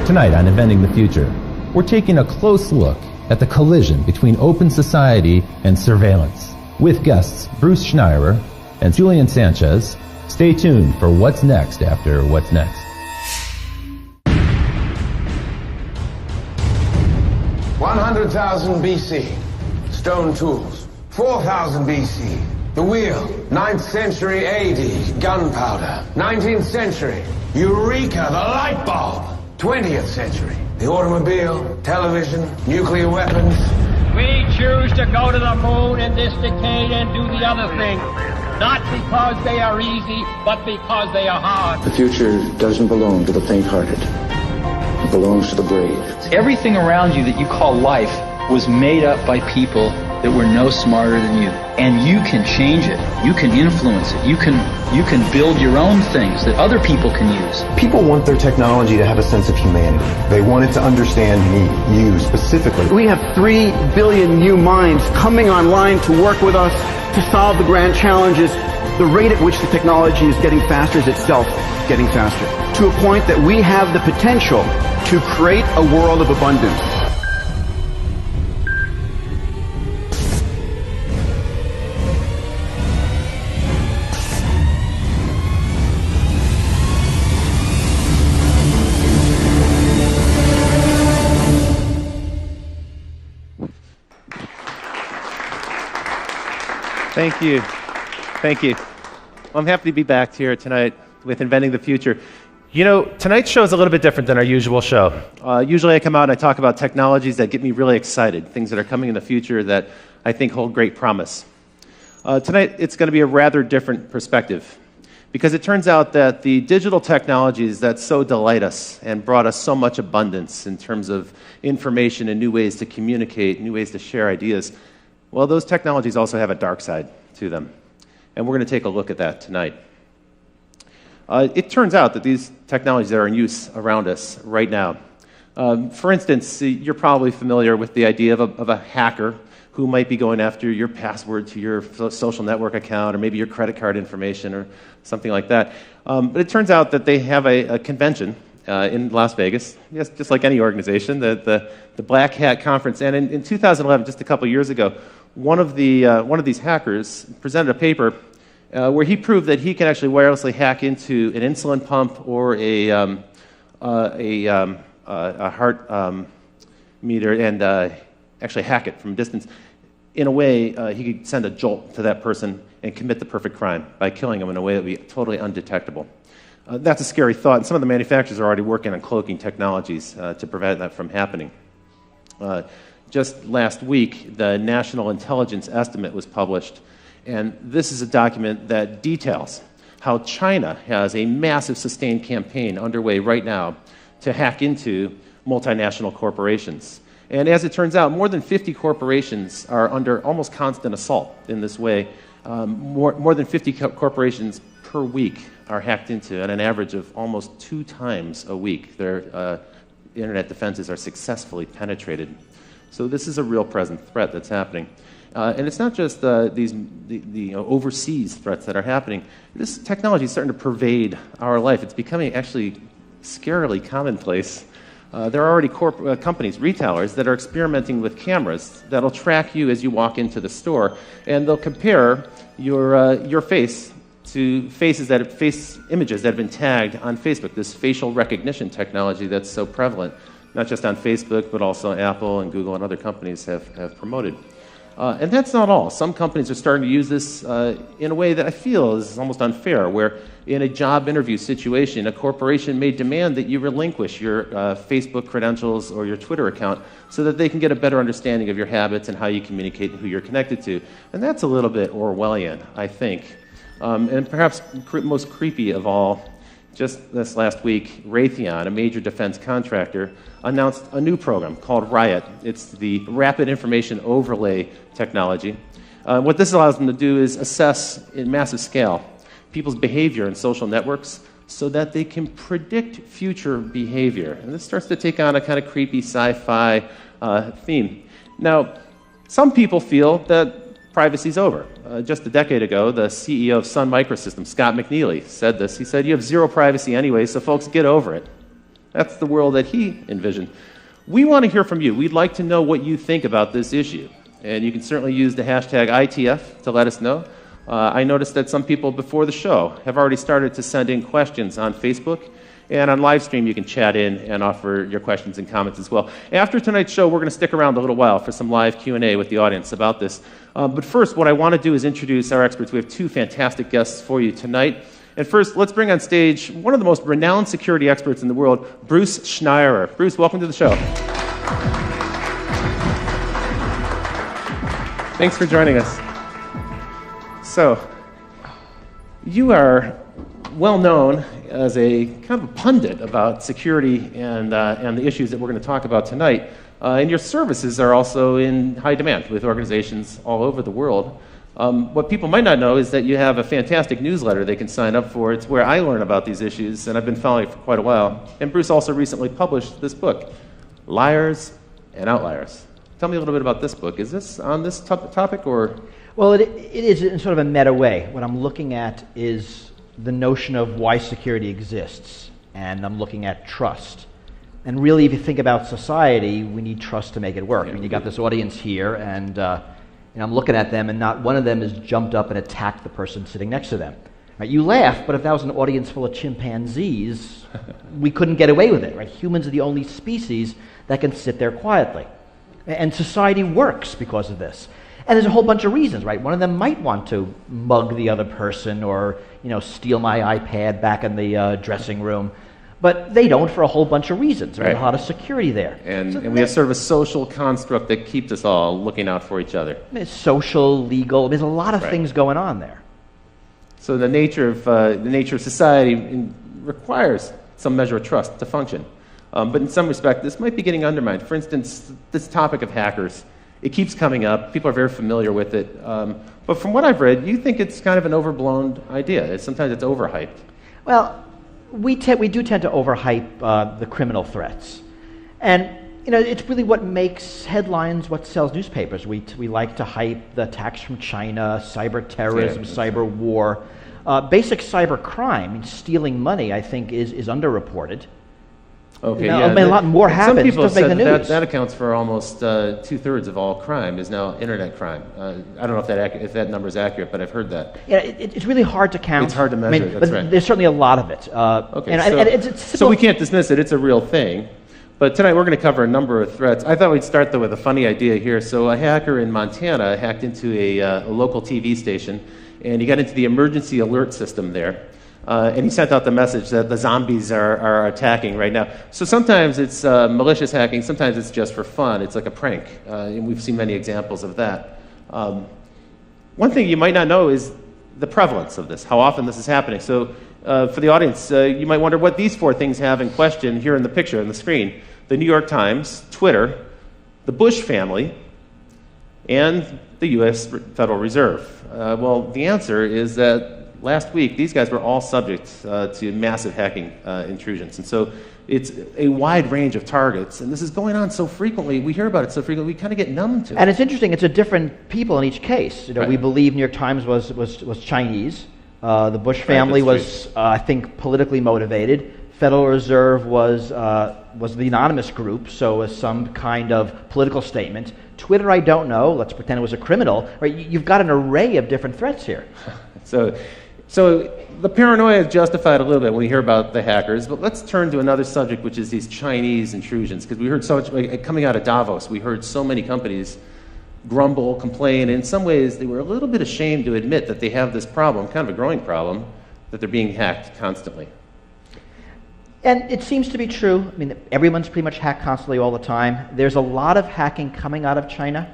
Tonight on Inventing the Future, we're taking a close look at the collision between open society and surveillance. With guests Bruce Schneirer and Julian Sanchez, stay tuned for what's next after What's Next. 100,000 BC, stone tools. 4,000 BC, the wheel. 9th century AD, gunpowder. 19th century, Eureka, the light bulb. 20th century, the automobile, television, nuclear weapons. We choose to go to the moon in this decade and do the other thing. Not because they are easy, but because they are hard. The future doesn't belong to the faint-hearted. It belongs to the brave. Everything around you that you call life was made up by people that were no smarter than you. And you can change it. You can influence it. You can build your own things that other people can use. People want their technology to have a sense of humanity. They want it to understand me, you specifically. We have 3 billion new minds coming online to work with us to solve the grand challenges. The rate at which the technology is getting faster is itself getting faster, to a point that we have the potential to create a world of abundance. Thank you. Thank you. Well, I'm happy to be back here tonight with Inventing the Future. You know, tonight's show is a little bit different than our usual show. Usually I come out and I talk about technologies that get me really excited, things that are coming in the future that I think hold great promise. Tonight it's going to be a rather different perspective, because it turns out that the digital technologies that so delight us and brought us so much abundance in terms of information and new ways to communicate, new ways to share ideas, well, those technologies also have a dark side to them. And we're going to take a look at that tonight. It turns out that these technologies that are in use around us right now, for instance, you're probably familiar with the idea of a hacker who might be going after your password to your social network account, or maybe your credit card information, or something like that. But it turns out that they have a convention in Las Vegas, yes, just like any organization, the Black Hat Conference. And in 2011, just a couple years ago, one of these hackers presented a paper where he proved that he can actually wirelessly hack into an insulin pump or a heart meter and actually hack it from a distance. In a way, he could send a jolt to that person and commit the perfect crime by killing him in a way that would be totally undetectable. That's a scary thought, and some of the manufacturers are already working on cloaking technologies to prevent that from happening. Just last week, the National Intelligence Estimate was published, and this is a document that details how China has a massive sustained campaign underway right now to hack into multinational corporations. And as it turns out, more than 50 corporations are under almost constant assault in this way. More than 50 corporations per week are hacked into at an average of almost 2 times a week. Their internet defenses are successfully penetrated. So this is a real present threat that's happening. And it's not just the overseas threats that are happening. This technology is starting to pervade our life. It's becoming actually scarily commonplace. There are already companies, retailers, that are experimenting with cameras that'll track you as you walk into the store, and they'll compare your face to face images that have been tagged on Facebook, this facial recognition technology that's so prevalent, not just on Facebook, but also Apple and Google and other companies have promoted. And that's not all. Some companies are starting to use this in a way that I feel is almost unfair, where in a job interview situation, a corporation may demand that you relinquish your Facebook credentials or your Twitter account so that they can get a better understanding of your habits and how you communicate and who you're connected to. And that's a little bit Orwellian, I think. And perhaps most creepy of all, just this last week, Raytheon, a major defense contractor, announced a new program called Riot. It's the Rapid Information Overlay technology. What this allows them to do is assess in massive scale people's behavior in social networks so that they can predict future behavior. And this starts to take on a kind of creepy sci-fi theme. Now, some people feel that privacy's over. Just a decade ago, the CEO of Sun Microsystems, Scott McNealy, said this. He said, "You have zero privacy anyway, so folks, get over it." That's the world that he envisioned. We want to hear from you. We'd like to know what you think about this issue. And you can certainly use the hashtag ITF to let us know. I noticed that some people before the show have already started to send in questions on Facebook. And on live stream, you can chat in and offer your questions and comments as well. After tonight's show, we're going to stick around a little while for some live Q&A with the audience about this. But first, what I want to do is introduce our experts. We have two fantastic guests for you tonight. And first, let's bring on stage one of the most renowned security experts in the world, Bruce Schneirer. Bruce, welcome to the show. Thanks for joining us. So, you are well known as a kind of a pundit about security and the issues that we're going to talk about tonight. And your services are also in high demand with organizations all over the world. What people might not know is that you have a fantastic newsletter they can sign up for. It's where I learn about these issues, and I've been following it for quite a while. And Bruce also recently published this book, Liars and Outliers. Tell me a little bit about this book. Is this on this topic, or? Well, it is in sort of a meta way. What I'm looking at is the notion of why security exists, and I'm looking at trust. And really, if you think about society, we need trust to make it work. I mean, you got this audience here, and I'm looking at them, and not one of them has jumped up and attacked the person sitting next to them. Right? You laugh, but if that was an audience full of chimpanzees, we couldn't get away with it. Right? Humans are the only species that can sit there quietly. And society works because of this. And there's a whole bunch of reasons, right? One of them might want to mug the other person or, steal my iPad back in the dressing room. But they don't for a whole bunch of reasons. Right? There's a lot of security there. And we have sort of a social construct that keeps us all looking out for each other. It's social, legal. There's a lot of things going on there. So the nature of society requires some measure of trust to function. But in some respect, this might be getting undermined. For instance, this topic of hackers, it keeps coming up. People are very familiar with it. But from what I've read, you think it's kind of an overblown idea. Sometimes it's overhyped. Well, we do tend to overhype the criminal threats. And, it's really what makes headlines, what sells newspapers. We like to hype the attacks from China, cyber terrorism, cyber war. Basic cyber crime, stealing money, I think, is underreported. Okay, a lot more happens. Some people doesn't make the said news. that accounts for almost 2/3 of all crime is now internet crime. I don't know if that number is accurate, but I've heard that. Yeah, it's really hard to count. It's hard to measure. That's but right. There's certainly a lot of it. So we can't dismiss it. It's a real thing. But tonight we're going to cover a number of threats. I thought we'd start, though, with a funny idea here. So a hacker in Montana hacked into a local TV station, and he got into the emergency alert system there. And he sent out the message that the zombies are attacking right now. So sometimes it's malicious hacking, sometimes it's just for fun. It's like a prank, and we've seen many examples of that. One thing you might not know is the prevalence of this, how often this is happening. So for the audience, you might wonder what these four things have in question here in the picture on the screen. The New York Times, Twitter, the Bush family, and the U.S. Federal Reserve. Well, the answer is that last week, these guys were all subject to massive hacking intrusions. And so it's a wide range of targets. And this is going on so frequently. We hear about it so frequently, we kind of get numb to it. And it's interesting. It's a different people in each case. Right. We believe New York Times was Chinese. The Bush family was, I think, politically motivated. Federal Reserve was the anonymous group, so was some kind of political statement. Twitter, I don't know. Let's pretend it was a criminal. Right? You've got an array of different threats here. So the paranoia is justified a little bit when we hear about the hackers, but let's turn to another subject, which is these Chinese intrusions, because we heard so much, coming out of Davos, we heard so many companies grumble, complain, and in some ways they were a little bit ashamed to admit that they have this problem, kind of a growing problem, that they're being hacked constantly. And it seems to be true. I mean, everyone's pretty much hacked constantly all the time. There's a lot of hacking coming out of China,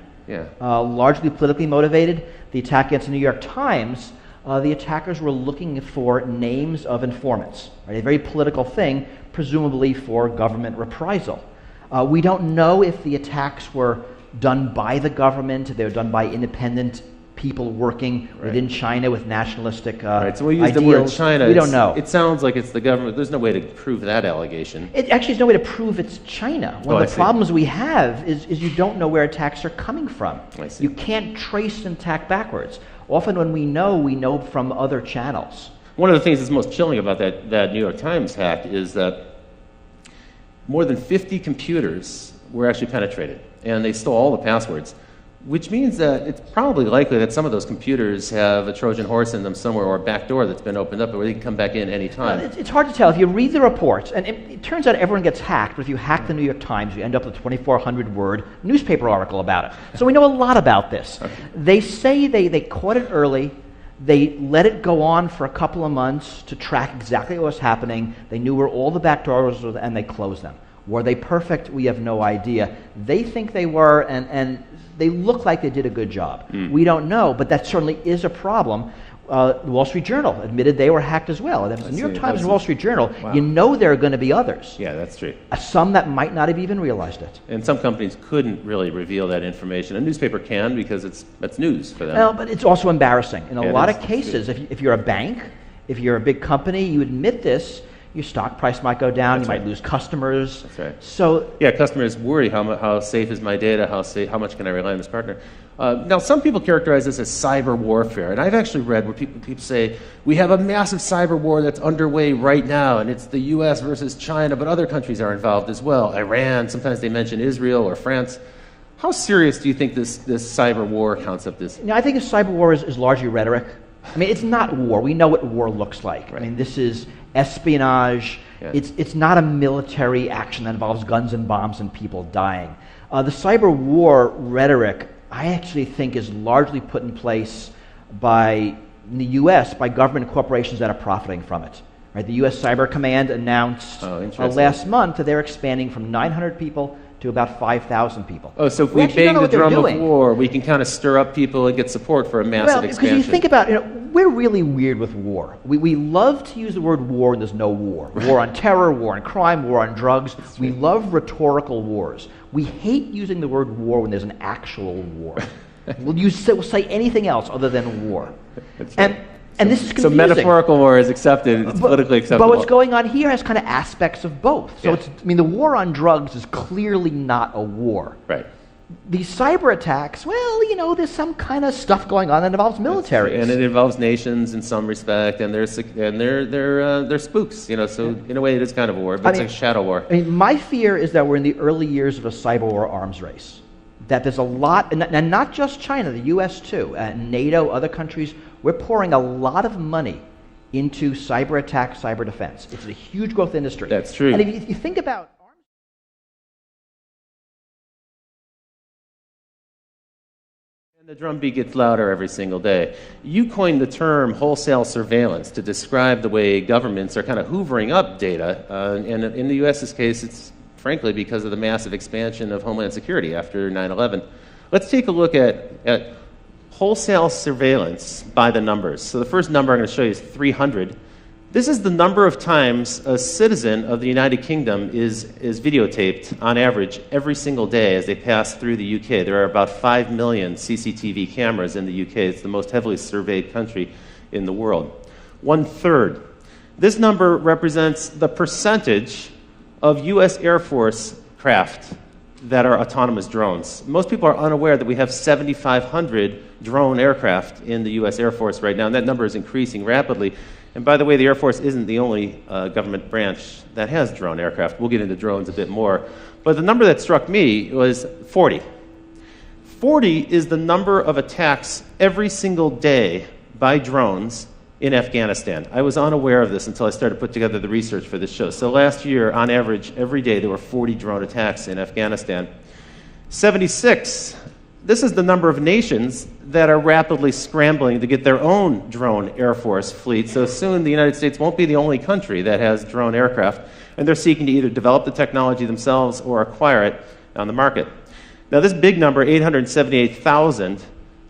largely politically motivated. The attack against the New York Times, the attackers were looking for names of informants, right? A very political thing, presumably for government reprisal. We don't know if the attacks were done by the government, they were done by independent people working within China with nationalistic so we use ideals. the word China. We don't know. It sounds like it's the government. There's no way to prove that allegation. It actually is no way to prove it's China. One of the problems we have is you don't know where attacks are coming from. You can't trace an attack backwards. Often when we know from other channels. One of the things that's most chilling about that New York Times hack is that more than 50 computers were actually penetrated, and they stole all the passwords, which means that it's probably likely that some of those computers have a Trojan horse in them somewhere, or a back door that's been opened up where they can come back in any time. It's hard to tell. If you read the reports, and it turns out everyone gets hacked, but if you hack the New York Times, you end up with a 2,400-word newspaper article about it. So we know a lot about this. Okay. They say they caught it early. They let it go on for a couple of months to track exactly what was happening. They knew where all the back doors were, and they closed them. Were they perfect? We have no idea. They think they were, and they look like they did a good job. We don't know, but that certainly is a problem. The Wall Street Journal admitted they were hacked as well. And if it's the New York Times and Wall Street Journal, you know there are going to be others. Yeah, that's true. Some that might not have even realized it. And some companies couldn't really reveal that information. A newspaper can because that's news for them. Well, but it's also embarrassing. In a lot of cases, if you're a bank, if you're a big company, you admit this, your stock price might go down, you might lose customers. That's right. So yeah, customers worry, how safe is my data, how much can I rely on this partner? Now, some people characterize this as cyber warfare, and I've actually read where people say, we have a massive cyber war that's underway right now, and it's the US versus China, but other countries are involved as well. Iran, sometimes they mention Israel or France. How serious do you think this cyber war concept is? I think a cyber war is largely rhetoric. I mean, it's not war. We know what war looks like. Right. I mean, this is espionage. Yeah. It's not a military action that involves guns and bombs and people dying. The cyber war rhetoric, I actually think, is largely put in place in the U.S. by government and corporations that are profiting from it. Right? The U.S. Cyber Command announced last month that they're expanding from 900 people to about 5,000 people. Oh, so if we bang the drum of war, we can kind of stir up people and get support for a massive expansion. Because you think about it, we're really weird with war. We love to use the word war when there's no war. War on terror, war on crime, war on drugs. We love rhetorical wars. We hate using the word war when there's an actual war. We'll say anything else other than war. That's right. And this is confusing. So metaphorical war is accepted, it's politically acceptable. But what's going on here has kind of aspects of both. So the war on drugs is clearly not a war. Right. These cyber attacks, well, there's some kind of stuff going on that involves militaries. And it involves nations in some respect, and they're spooks, so in a way it is kind of a war, but it's like a shadow war. I mean, my fear is that we're in the early years of a cyber war arms race. That there's a lot, and not just China, the U.S. too, NATO, other countries, we're pouring a lot of money into cyber attack, cyber defense. It's a huge growth industry. That's true. And if you think about and the drumbeat gets louder every single day. You coined the term wholesale surveillance to describe the way governments are kind of hoovering up data, and in the U.S.'s case, it's frankly because of the massive expansion of Homeland Security after 9/11. Let's take a look at wholesale surveillance by the numbers. So the first number I'm going to show you is 300. This is the number of times a citizen of the United Kingdom is videotaped on average every single day as they pass through the UK. There are about 5 million CCTV cameras in the UK. It's the most heavily surveyed country in the world. 1/3. This number represents the percentage of U.S. Air Force craft that are autonomous drones. Most people are unaware that we have 7,500 drone aircraft in the U.S. Air Force right now, and that number is increasing rapidly. And by the way, the Air Force isn't the only government branch that has drone aircraft. We'll get into drones a bit more. But the number that struck me was 40. 40 is the number of attacks every single day by drones in Afghanistan. I was unaware of this until I started to put together the research for this show. So last year, on average, every day there were 40 drone attacks in Afghanistan. 76, this is the number of nations that are rapidly scrambling to get their own drone Air Force fleet. So soon the United States won't be the only country that has drone aircraft, and they're seeking to either develop the technology themselves or acquire it on the market. Now this big number, 878,000,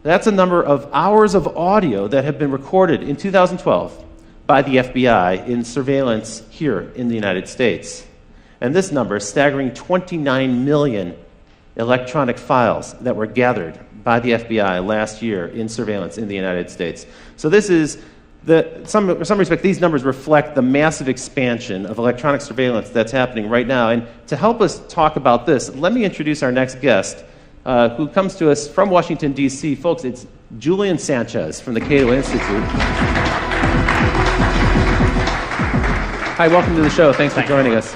that's a number of hours of audio that have been recorded in 2012 by the FBI in surveillance here in the United States. And this number is staggering 29 million electronic files that were gathered by the FBI last year in surveillance in the United States. So this is, in some respect, these numbers reflect the massive expansion of electronic surveillance that's happening right now. And to help us talk about this, let me introduce our next guest, who comes to us from Washington, D.C. Folks, it's Julian Sanchez from the Cato Institute. Hi, welcome to the show. Thanks for joining us.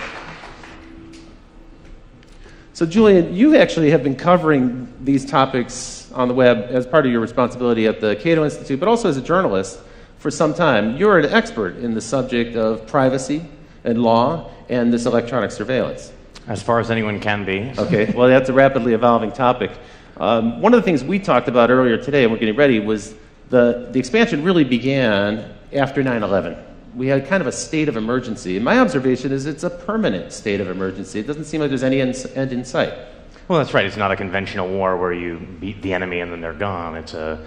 So Julian, you actually have been covering these topics on the web as part of your responsibility at the Cato Institute, but also as a journalist for some time. You're an expert in the subject of privacy and law and this electronic surveillance. As far as anyone can be. Okay, well, that's a rapidly evolving topic. One of the things we talked about earlier today, and we're getting ready, was the expansion really began after 9/11. We had kind of a state of emergency. And my observation is it's a permanent state of emergency. It doesn't seem like there's any end in sight. Well, that's right. It's not a conventional war where you beat the enemy and then they're gone. It's a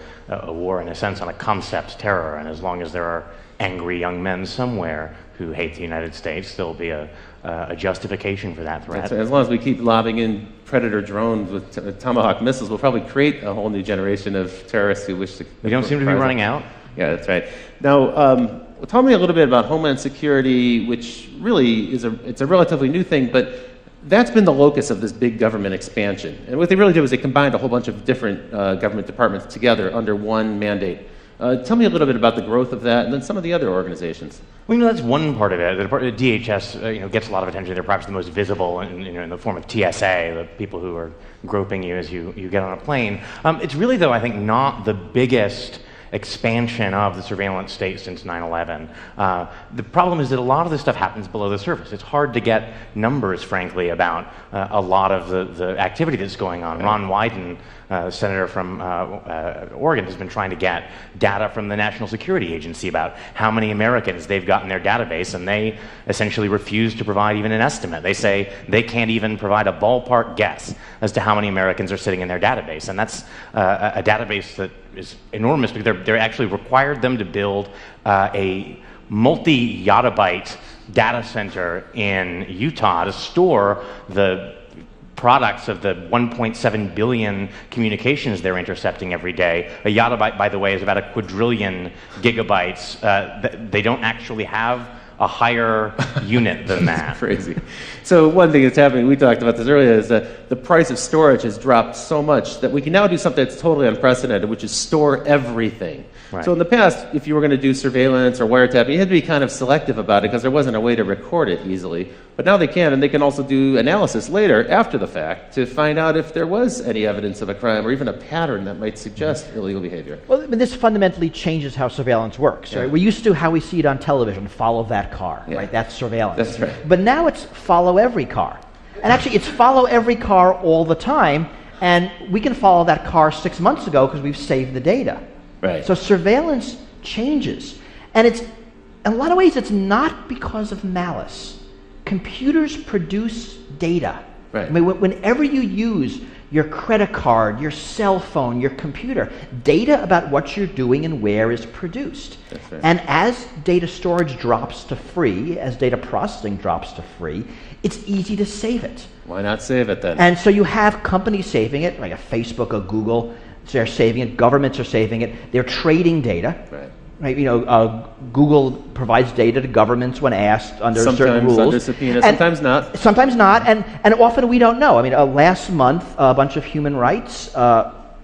war, in a sense, on a concept terror. And as long as there are angry young men somewhere who hate the United States, there'll be a justification for that threat. That's right. As long as we keep lobbing in Predator drones with Tomahawk missiles, we'll probably create a whole new generation of terrorists who wish to... We don't seem to be running out. Yeah, that's right. Now, tell me a little bit about Homeland Security, which really it's a relatively new thing, but that's been the locus of this big government expansion. And what they really did was they combined a whole bunch of different government departments together under one mandate. Tell me a little bit about the growth of that and then some of the other organizations. Well, that's one part of it. The DHS gets a lot of attention. They're perhaps the most visible in the form of TSA, the people who are groping you as you get on a plane. It's really, though, I think, not the biggest expansion of the surveillance state since 9/11. The problem is that a lot of this stuff happens below the surface. It's hard to get numbers, frankly, about a lot of the activity that's going on. Ron Wyden, senator from Oregon, has been trying to get data from the National Security Agency about how many Americans they've got in their database, and they essentially refuse to provide even an estimate. They say they can't even provide a ballpark guess as to how many Americans are sitting in their database, and that's a database that is enormous because they're actually required them to build a multi-yottabyte data center in Utah to store the products of the 1.7 billion communications they're intercepting every day. A yottabyte, by the way, is about a quadrillion gigabytes. They don't actually have a higher unit than that. That's crazy. So one thing that's happening, we talked about this earlier, is that the price of storage has dropped so much that we can now do something that's totally unprecedented, which is store everything. Right. So in the past, if you were going to do surveillance or wiretapping, you had to be kind of selective about it because there wasn't a way to record it easily. But now they can, and they can also do analysis later, after the fact, to find out if there was any evidence of a crime or even a pattern that might suggest illegal behavior. Well, but this fundamentally changes how surveillance works. Yeah. Right? We're used to how we see it on television, follow that car, Yeah. right? That's surveillance. That's right. But now it's follow every car. And actually, it's follow every car all the time, and we can follow that car 6 months ago because we've saved the data. Right. So surveillance changes. And it's, in a lot of ways, it's not because of malice. Computers produce data. Right. I mean, whenever you use your credit card, your cell phone, your computer, data about what you're doing and where is produced. That's right. And as data storage drops to free, as data processing drops to free, it's easy to save it. Why not save it then? And so you have companies saving it, like a Facebook, a Google, they're saving it, governments are saving it, they're trading data. Right. Right, Google provides data to governments when asked under certain rules. Sometimes under subpoena, sometimes not. Sometimes not, and often we don't know. I mean, last month, a bunch of human rights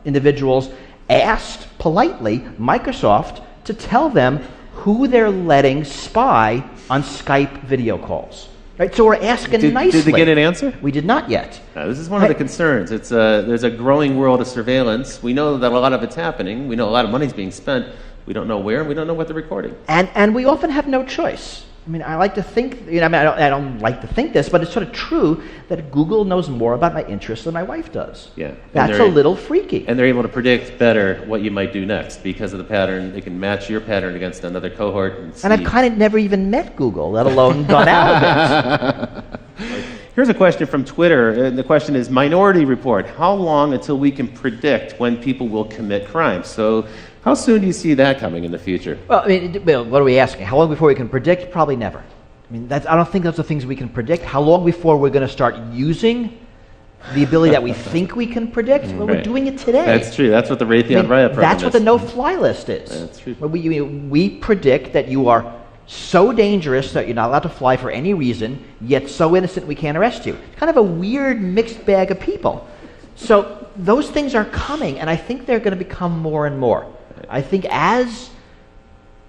individuals asked politely Microsoft to tell them who they're letting spy on Skype video calls. Right, so we're asking nicely. Did they get an answer? We did not yet. This is one of the concerns. There's a growing world of surveillance. We know that a lot of it's happening. We know a lot of money's being spent. We don't know where, and we don't know what they're recording. And we often have no choice. I mean, I like to think, I don't like to think this, but it's sort of true that Google knows more about my interests than my wife does. Yeah. That's a little freaky. And they're able to predict better what you might do next because of the pattern. They can match your pattern against another cohort. And I've kind of never even met Google, let alone gone out of it. Here's a question from Twitter, and the question is, Minority Report, how long until we can predict when people will commit crimes? So how soon do you see that coming in the future? Well, I mean, what are we asking? How long before we can predict? Probably never. I mean, I don't think those are things we can predict. How long before we're going to start using the ability that we think we can predict? Well, we're doing it today. That's true. That's what the Raytheon Riot program That's what the no-fly list is. That's true. We predict that you are so dangerous that you're not allowed to fly for any reason, yet so innocent we can't arrest you. It's kind of a weird mixed bag of people. So those things are coming, and I think they're going to become more and more. I think as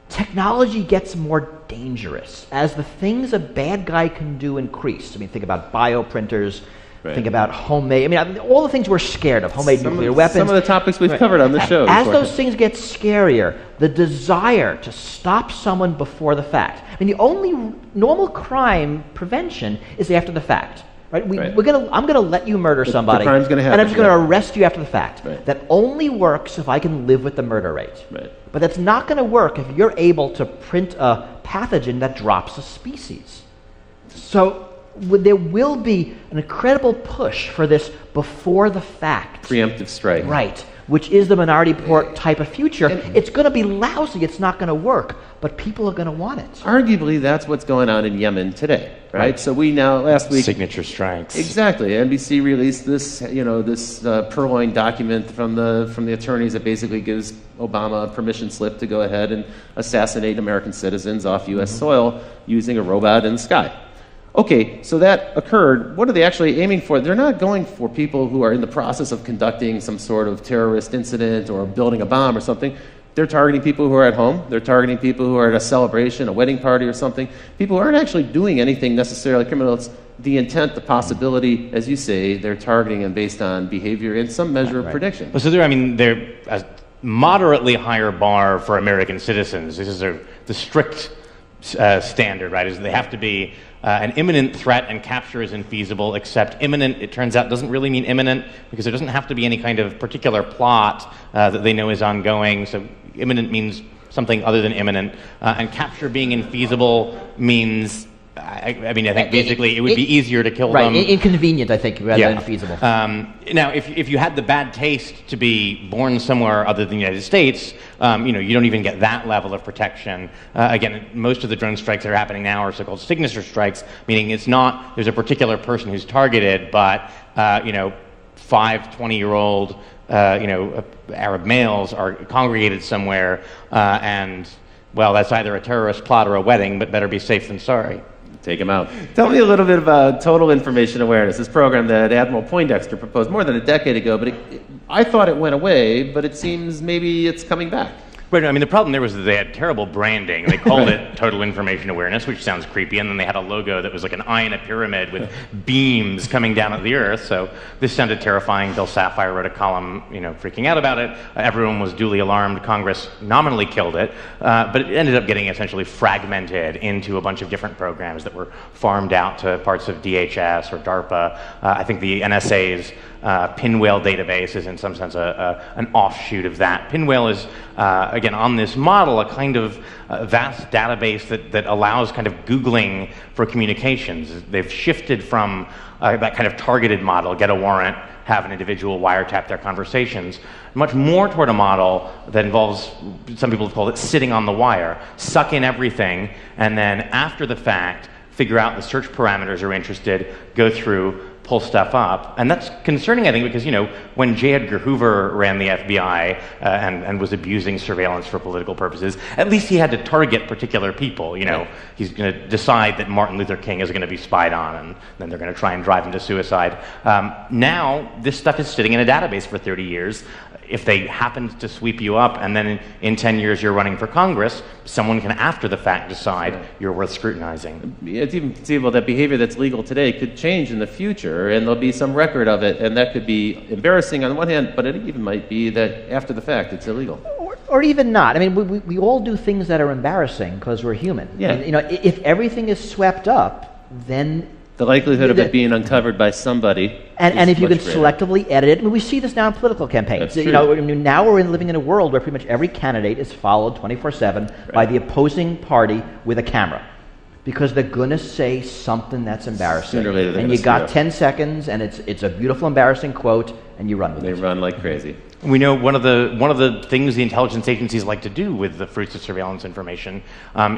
technology gets more dangerous, as the things a bad guy can do increase, I mean, think about bioprinters, Think about homemade. I mean, all the things we're scared of, homemade nuclear weapons. Some of the topics we've covered on the show. As those things get scarier, the desire to stop someone before the fact. I mean, the only normal crime prevention is after the fact. Right? I'm going to let you murder somebody, the crime's gonna happen, and I'm just going to arrest you after the fact. Right. That only works if I can live with the murder rate. Right. But that's not going to work if you're able to print a pathogen that drops a species. So there will be an incredible push for this before the fact. Preemptive strike. Right, which is the minority report type of future. It's going to be lousy. It's not going to work, but people are going to want it. Arguably, that's what's going on in Yemen today, right? So we now, last week... Signature strikes. Exactly. NBC released this, this purloined document from the attorneys that basically gives Obama a permission slip to go ahead and assassinate American citizens off U.S. soil using a robot in the sky. Okay, so that occurred. What are they actually aiming for? They're not going for people who are in the process of conducting some sort of terrorist incident or building a bomb or something. They're targeting people who are at home. They're targeting people who are at a celebration, a wedding party or something. People who aren't actually doing anything necessarily criminal. It's the intent, the possibility, as you say, they're targeting them based on behavior and some measure of prediction. Well, so they're a moderately higher bar for American citizens. This is the strict standard, right? Is they have to be an imminent threat, and capture is infeasible, except imminent, it turns out, doesn't really mean imminent, because there doesn't have to be any kind of particular plot that they know is ongoing. So imminent means something other than imminent. And capture being infeasible means, I think basically it would be easier to kill them. Right, inconvenient, I think, rather than feasible. Now, if you had the bad taste to be born somewhere other than the United States, you don't even get that level of protection. Again, most of the drone strikes that are happening now are so-called signature strikes, meaning it's not there's a particular person who's targeted, but 5 20-year-old Arab males are congregated somewhere, and well, that's either a terrorist plot or a wedding, but better be safe than sorry. Take them out. Tell me a little bit about total information awareness, this program that Admiral Poindexter proposed more than a decade ago, but I thought it went away, but it seems maybe it's coming back. Right, I mean, the problem there was that they had terrible branding. They called it Total Information Awareness, which sounds creepy, and then they had a logo that was like an eye in a pyramid with beams coming down at the earth, so this sounded terrifying. Bill Sapphire wrote a column, freaking out about it. Everyone was duly alarmed. Congress nominally killed it, but it ended up getting essentially fragmented into a bunch of different programs that were farmed out to parts of DHS or DARPA. I think the NSA's Pinwheel database is in some sense an offshoot of that. Pinwheel is, again, on this model, a kind of vast database that allows kind of Googling for communications. They've shifted from that kind of targeted model, get a warrant, have an individual wiretap their conversations, much more toward a model that involves, some people have called it sitting on the wire, suck in everything, and then after the fact, figure out the search parameters you're interested, go through, pull stuff up. And that's concerning, I think, because, when J. Edgar Hoover ran the FBI and was abusing surveillance for political purposes, at least he had to target particular people. He's going to decide that Martin Luther King is going to be spied on, and then they're going to try and drive him to suicide. Now, this stuff is sitting in a database for 30 years. If they happen to sweep you up and then in 10 years you're running for Congress, someone can after the fact decide you're worth scrutinizing. It's even conceivable that behavior that's legal today could change in the future, and there'll be some record of it, and that could be embarrassing on the one hand, but it even might be that after the fact it's illegal. Or even not. I mean, we all do things that are embarrassing because we're human. Yeah. And, if everything is swept up, then the likelihood of it being uncovered by somebody, and if you can greater. Selectively edit it, I mean, we see this now in political campaigns. That's true. Now we're living in a world where pretty much every candidate is followed 24/7 by the opposing party with a camera, because they're gonna say something that's embarrassing. Sooner or later, and you got 10 seconds, and it's a beautiful, embarrassing quote, and you run with it. They run like crazy. We know one of the things the intelligence agencies like to do with the fruits of surveillance information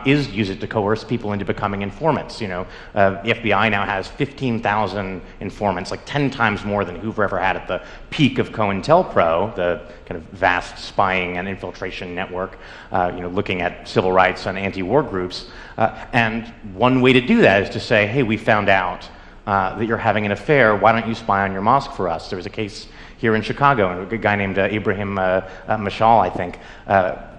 is use it to coerce people into becoming informants. The FBI now has 15,000 informants, like 10 times more than Hoover ever had at the peak of COINTELPRO, the kind of vast spying and infiltration network, looking at civil rights and anti-war groups. And one way to do that is to say, hey, we found out that you're having an affair. Why don't you spy on your mosque for us? There was a case here in Chicago, a guy named Ibrahim Mashal, I think.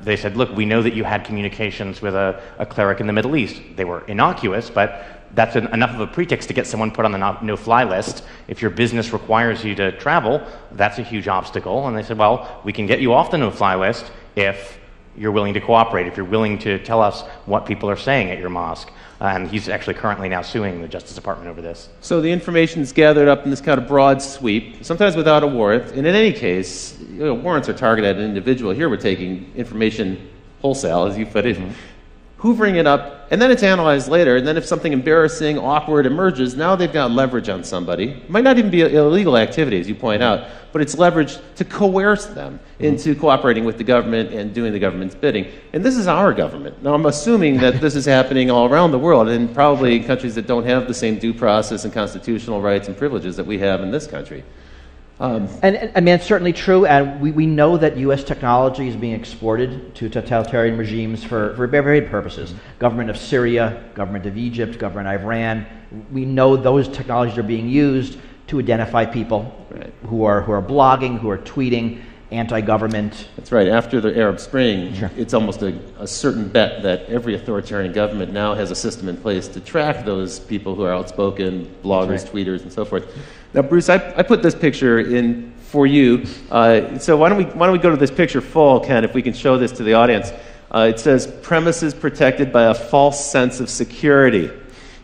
They said, look, we know that you had communications with a cleric in the Middle East. They were innocuous, but that's enough of a pretext to get someone put on the no-fly list. If your business requires you to travel, that's a huge obstacle. And they said, well, we can get you off the no-fly list if you're willing to cooperate, if you're willing to tell us what people are saying at your mosque. And he's actually currently now suing the Justice Department over this. So the information is gathered up in this kind of broad sweep, sometimes without a warrant. And in any case, warrants are targeted at an individual. Here we're taking information wholesale, as you put it, hoovering it up, and then it's analyzed later. And then if something embarrassing, awkward emerges, now they've got leverage on somebody. It might not even be illegal activity, as you point out, but it's leverage to coerce them into cooperating with the government and doing the government's bidding. And this is our government. Now, I'm assuming that this is happening all around the world, and probably in countries that don't have the same due process and constitutional rights and privileges that we have in this country. And I mean, it's certainly true, and we know that U.S. technology is being exported to totalitarian regimes for varied purposes. Government of Syria, government of Egypt, government of Iran. We know those technologies are being used to identify people who are blogging, who are tweeting, anti-government. That's right. After the Arab Spring, it's almost a certain bet that every authoritarian government now has a system in place to track those people who are outspoken, bloggers, tweeters, and so forth. Now, Bruce, I put this picture in for you. So why don't we go to this picture full, Ken, if we can show this to the audience. It says, premises protected by a false sense of security.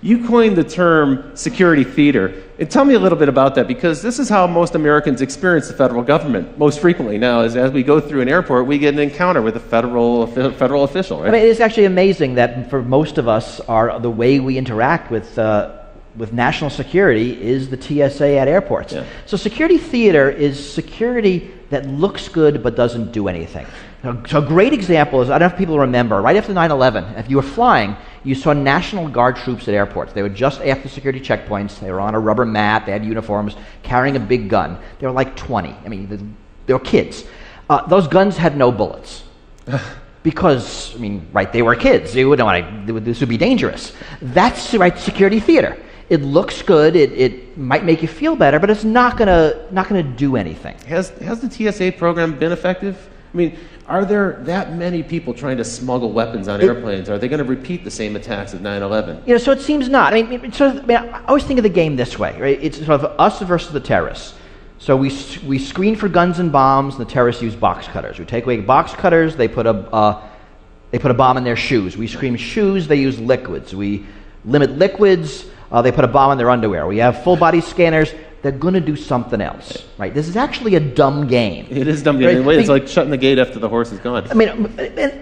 You coined the term security theater. And tell me a little bit about that, because this is how most Americans experience the federal government most frequently now. Is as we go through an airport, we get an encounter with a federal official, right? I mean, it's actually amazing that for most of us, the way we interact with national security is the TSA at airports. Yeah. So security theater is security that looks good but doesn't do anything. So a great example is, I don't know if people remember, right after 9/11, if you were flying, you saw National Guard troops at airports. They were just after security checkpoints. They were on a rubber mat. They had uniforms, carrying a big gun. They were like 20. I mean, they were kids. Those guns had no bullets. Because, I mean, right, they were kids. They wouldn't want to, this would be dangerous. That's right, security theater. It looks good. It might make you feel better, but it's not gonna do anything. Has the TSA program been effective? I mean, are there that many people trying to smuggle weapons on airplanes? Are they going to repeat the same attacks of 9/11? So it seems not. I always think of the game this way, right? It's sort of us versus the terrorists. So we screen for guns and bombs, and the terrorists use box cutters. We take away box cutters, they put a bomb in their shoes. We screen shoes, they use liquids. We limit liquids, they put a bomb in their underwear. We have full body scanners. They're going to do something else, right? This is actually a dumb game. It is a dumb game. Right? It's like shutting the gate after the horse is gone. I mean,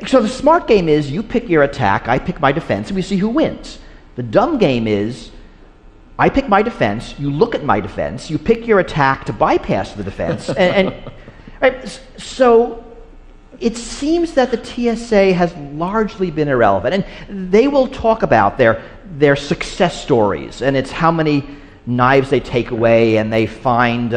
so the smart game is you pick your attack, I pick my defense, and we see who wins. The dumb game is I pick my defense, you look at my defense, you pick your attack to bypass the defense, and right? So it seems that the TSA has largely been irrelevant, and they will talk about their success stories, and it's how many knives they take away, and they found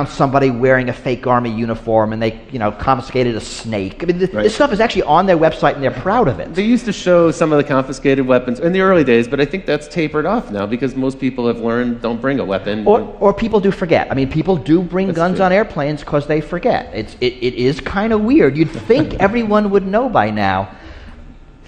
somebody wearing a fake army uniform, and they confiscated a snake. I mean, this stuff is actually on their website, and they're proud of it. They used to show some of the confiscated weapons in the early days, but I think that's tapered off now because most people have learned don't bring a weapon. Or people do forget. I mean, people do bring guns on airplanes because they forget. It is kind of weird. You'd think everyone would know by now.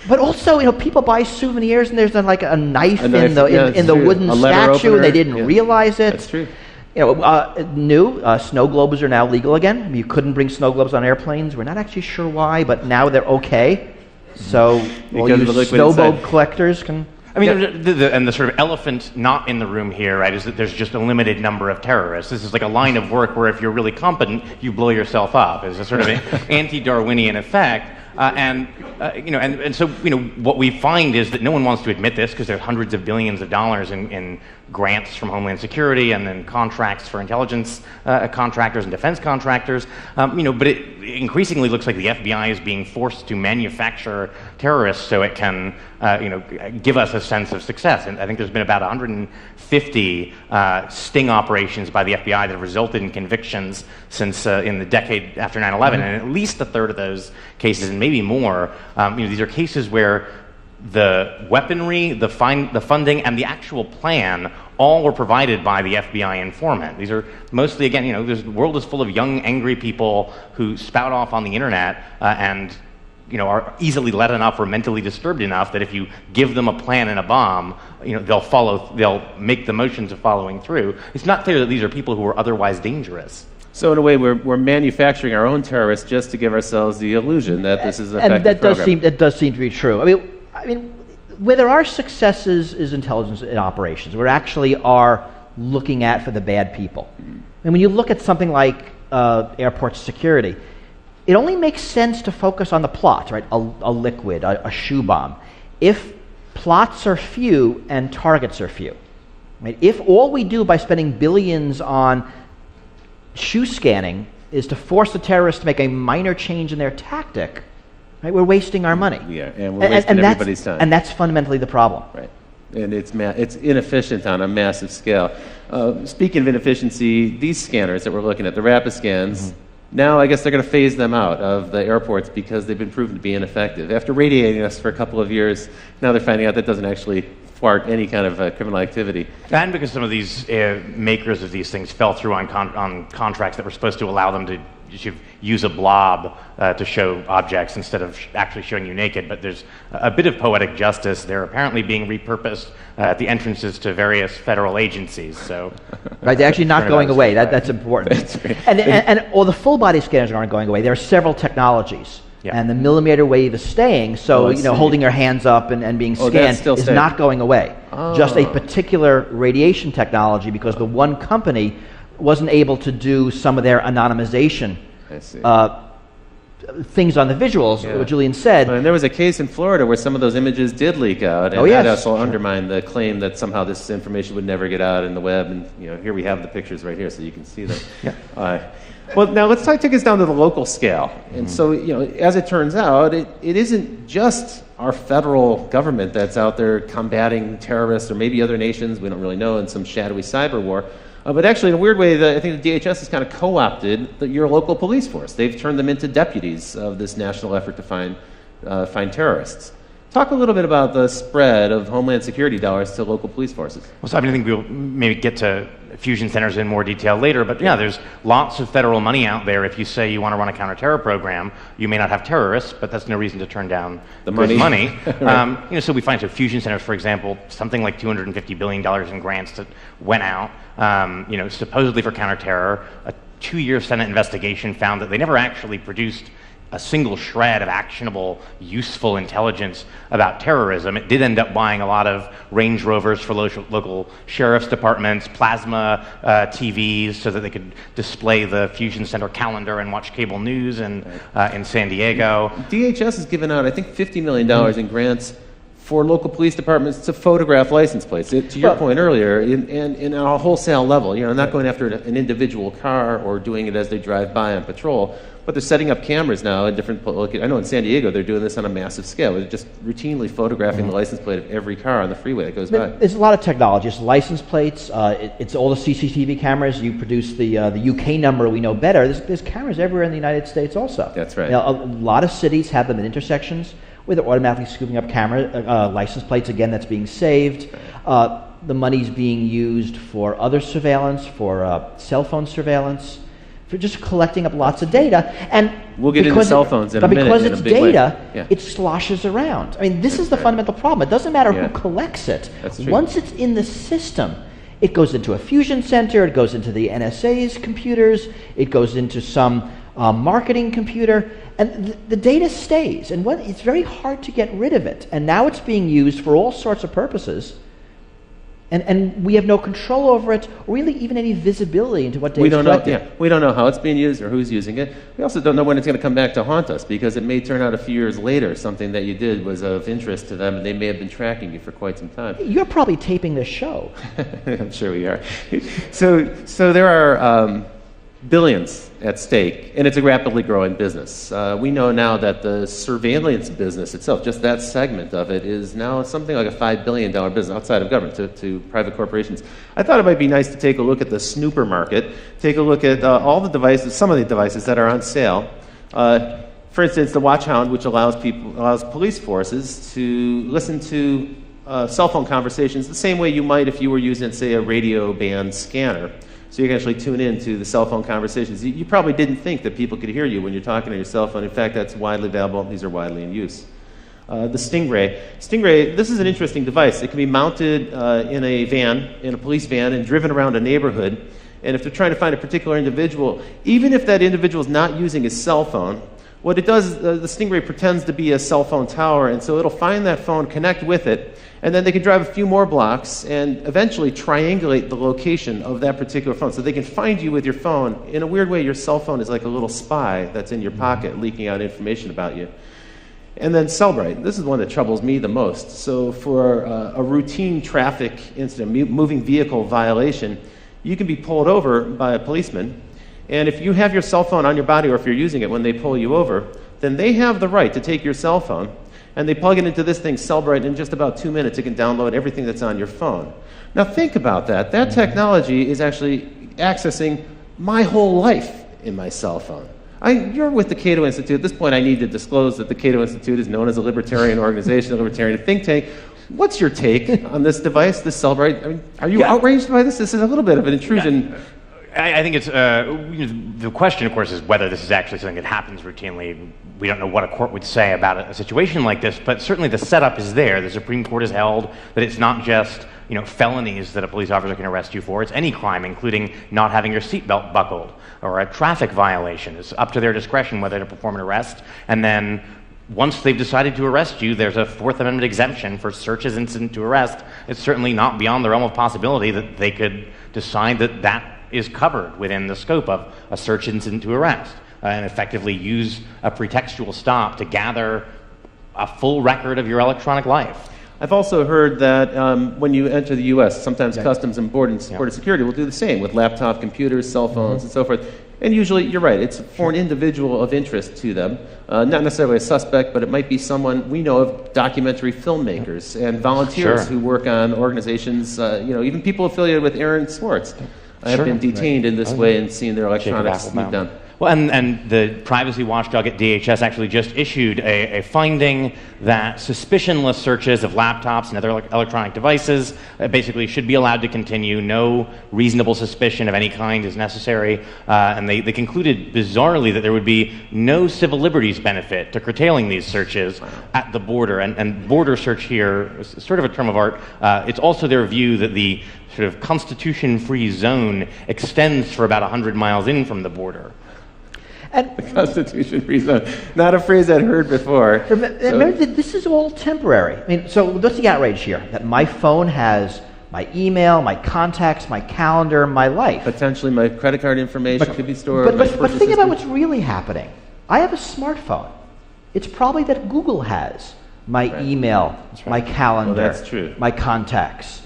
But also, people buy souvenirs, and there's like a knife in the wooden statue, and they didn't realize it. That's true. Snow globes are now legal again. I mean, you couldn't bring snow globes on airplanes. We're not actually sure why, but now they're okay. So all you snow globe collectors can. I mean, and the sort of elephant not in the room here, right, is that there's just a limited number of terrorists. This is like a line of work where if you're really competent, you blow yourself up. It's a sort of an anti-Darwinian effect. So what we find is that no one wants to admit this because there's hundreds of billions of dollars in grants from Homeland Security and then contracts for intelligence contractors and defense contractors. But it increasingly looks like the FBI is being forced to manufacture terrorists so it can give us a sense of success. And I think there's been about 150 sting operations by the FBI that have resulted in convictions since in the decade after 9/11, and at least a third of those cases, and maybe more, these are cases where the weaponry, the funding, and the actual plan all were provided by the FBI informant. These are mostly, again, the world is full of young, angry people who spout off on the internet and are easily led enough or mentally disturbed enough that if you give them a plan and a bomb, they'll make the motions of following through. It's not clear that these are people who are otherwise dangerous. So in a way, we're manufacturing our own terrorists just to give ourselves the illusion that this is an effective program. That does seem to be true. I mean, where there are successes is intelligence in operations. We actually are looking at for the bad people. And when you look at something like airport security, it only makes sense to focus on the plots, right? A liquid, a shoe bomb. If plots are few and targets are few, right? If all we do by spending billions on shoe scanning is to force the terrorists to make a minor change in their tactic, right? We're wasting our money. Yeah, and we're wasting everybody's time. And that's fundamentally the problem. Right. And it's inefficient on a massive scale. Speaking of inefficiency, these scanners that we're looking at, the rapid scans, now I guess they're going to phase them out of the airports because they've been proven to be ineffective. After radiating us for a couple of years, now they're finding out that doesn't actually thwart any kind of criminal activity. And because some of these makers of these things fell through on contracts that were supposed to allow them to use a blob to show objects instead of actually showing you naked. But there's a bit of poetic justice. They're apparently being repurposed at the entrances to various federal agencies. So, right, they're actually not going away. That's important. And all the full body scanners aren't going away. There are several technologies. Yeah. And the millimeter wave is staying, so holding your hands up and being scanned is not going away. Just a particular radiation technology, because the one company wasn't able to do some of their anonymization things on the visuals, what Julian said. And there was a case in Florida where some of those images did leak out, and that also undermined the claim that somehow this information would never get out in the web. And here we have the pictures right here, so you can see them. Well, now let's take us down to the local scale. And so, as it turns out, it isn't just our federal government that's out there combating terrorists or maybe other nations, we don't really know, in some shadowy cyber war. But actually, in a weird way, I think the DHS has kind of co-opted your local police force. They've turned them into deputies of this national effort to find terrorists. Talk a little bit about the spread of Homeland Security dollars to local police forces. Well, so I think we'll maybe get to fusion centers in more detail later, but there's lots of federal money out there. If you say you want to run a counterterror program, you may not have terrorists, but that's no reason to turn down the money. Right. So we find fusion centers, for example, something like $250 billion in grants that went out, supposedly for counterterror. A 2-year Senate investigation found that they never actually produced a single shred of actionable, useful intelligence about terrorism. It did end up buying a lot of Range Rovers for local sheriff's departments, plasma TVs so that they could display the Fusion Center calendar and watch cable news in San Diego. DHS has given out, I think, $50 million in grants for local police departments to photograph license plates. To your point earlier, in a wholesale level, not going after an individual car or doing it as they drive by on patrol, but they're setting up cameras now in different locations. I know in San Diego they're doing this on a massive scale. They're just routinely photographing the license plate of every car on the freeway that goes by. There's a lot of technology. It's license plates. It's all the CCTV cameras. You produce the UK number, we know better. There's cameras everywhere in the United States also. That's right. A lot of cities have them in intersections where they're automatically scooping up camera license plates. Again, that's being saved. The money's being used for other surveillance, for cell phone surveillance, for just collecting up lots of data. And we'll get into cell phones in a minute. But because it's data, it sloshes around. I mean, this is the fundamental problem. It doesn't matter who collects it. Once it's in the system, it goes into a fusion center, it goes into the NSA's computers, it goes into some marketing computer, and the data stays. And it's very hard to get rid of it. And now it's being used for all sorts of purposes. And we have no control over it, or really even any visibility into what data is collected. We don't know how it's being used or who's using it. We also don't know when it's going to come back to haunt us, because it may turn out a few years later something that you did was of interest to them, and they may have been tracking you for quite some time. You're probably taping this show. I'm sure we are. So there are billions at stake, and it's a rapidly growing business. We know now that the surveillance business itself, just that segment of it, is now something like a $5 billion business outside of government to private corporations. I thought it might be nice to take a look at the snooper market, take a look at all the devices, some of the devices that are on sale. For instance, the Watchhound, which allows police forces to listen to cell phone conversations the same way you might if you were using, say, a radio band scanner. So you can actually tune in to the cell phone conversations. You probably didn't think that people could hear you when you're talking on your cell phone. In fact, that's widely available. These are widely in use. The Stingray. Stingray, this is an interesting device. It can be mounted in a van, in a police van, and driven around a neighborhood. And if they're trying to find a particular individual, even if that individual is not using his cell phone, what it does, the Stingray pretends to be a cell phone tower, and so it'll find that phone, connect with it, and then they can drive a few more blocks and eventually triangulate the location of that particular phone. So they can find you with your phone. In a weird way, your cell phone is like a little spy that's in your pocket, leaking out information about you. And then Cellbrite. This is one that troubles me the most. So for a routine traffic incident, moving vehicle violation, you can be pulled over by a policeman. And if you have your cell phone on your body, or if you're using it when they pull you over, then they have the right to take your cell phone, and they plug it into this thing, Cellbrite, and in just about 2 minutes it can download everything that's on your phone. Now think about that. That technology is actually accessing my whole life in my cell phone. You're with the Cato Institute. At this point, I need to disclose that the Cato Institute is known as a libertarian organization, a libertarian think tank. What's your take on this device, this Cellbrite? I mean, are you outraged by this? This is a little bit of an intrusion. I think it's the question, of course, is whether this is actually something that happens routinely. We don't know what a court would say about a situation like this, but certainly the setup is there. The Supreme Court has held that it's not just felonies that a police officer can arrest you for. It's any crime, including not having your seatbelt buckled or a traffic violation. It's up to their discretion whether to perform an arrest, and then once they've decided to arrest you, there's a Fourth Amendment exemption for search as incident to arrest. It's certainly not beyond the realm of possibility that they could decide that that is covered within the scope of a search incident to arrest, and effectively use a pretextual stop to gather a full record of your electronic life. I've also heard that when you enter the U.S., sometimes Customs and Border Security will do the same with laptop computers, cell phones, and so forth. And usually, you're right, it's for an individual of interest to them. Not necessarily a suspect, but it might be someone we know of, documentary filmmakers and volunteers who work on organizations, even people affiliated with Aaron Swartz have been detained in this way and seen their electronics moved down. Well, and the privacy watchdog at DHS actually just issued a finding that suspicionless searches of laptops and other electronic devices basically should be allowed to continue. No reasonable suspicion of any kind is necessary. And they concluded, bizarrely, that there would be no civil liberties benefit to curtailing these searches at the border. And border search here is sort of a term of art. It's also their view that the sort of constitution-free zone extends for about 100 miles in from the border. And the Constitution-free zone. Not a phrase I'd heard before. Remember, this is all temporary. I mean, so what's the outrage here? That my phone has my email, my contacts, my calendar, my life. Potentially my credit card information could be stored. But think about what's really happening. I have a smartphone. It's probably that Google has my email, my calendar, my contacts.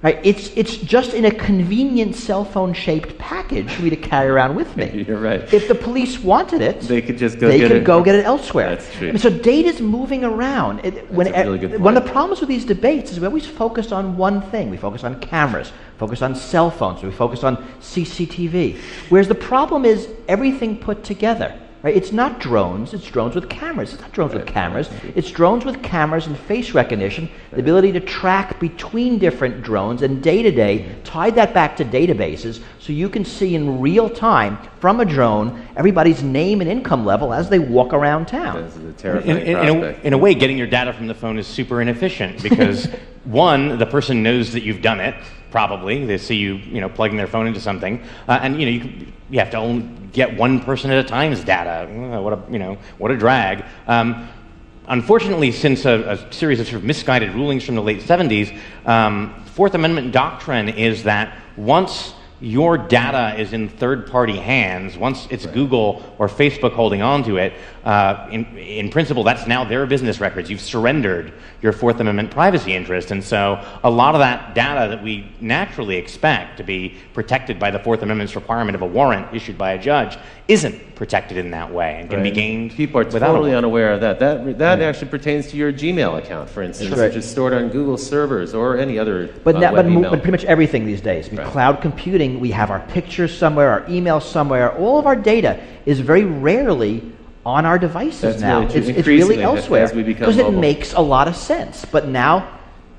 Right? It's just in a convenient cell phone shaped package for me to carry around with me. You're right. If the police wanted it, they could just go get it elsewhere. That's true. I mean, so data's moving around. One of the problems with these debates is we always focus on one thing. We focus on cameras, focus on cell phones, we focus on CCTV. Whereas the problem is everything put together. Right? It's not drones, it's drones with cameras. It's not drones with cameras. It's drones with cameras and face recognition, the ability to track between different drones and day-to-day, tie that back to databases so you can see in real time from a drone everybody's name and income level as they walk around town. This is a terrifying prospect. In a way, getting your data from the phone is super inefficient because, one, the person knows that you've done it, probably. They see you plugging their phone into something, and you have to only get one person at a time's data. What a drag. Unfortunately, since a series of sort of misguided rulings from the late 70s, Fourth Amendment doctrine is that once your data is in third-party hands, once it's Google or Facebook holding on to it, in principle, that's now their business records. You've surrendered your Fourth Amendment privacy interest, and so a lot of that data that we naturally expect to be protected by the Fourth Amendment's requirement of a warrant issued by a judge isn't protected in that way and can be gained. People are totally unaware of that. That actually pertains to your Gmail account, for instance, which is stored on Google servers or any other but pretty much everything these days. I mean, cloud computing, we have our pictures somewhere, our emails somewhere. All of our data is very rarely on our devices now. It's really elsewhere because it makes a lot of sense. But now,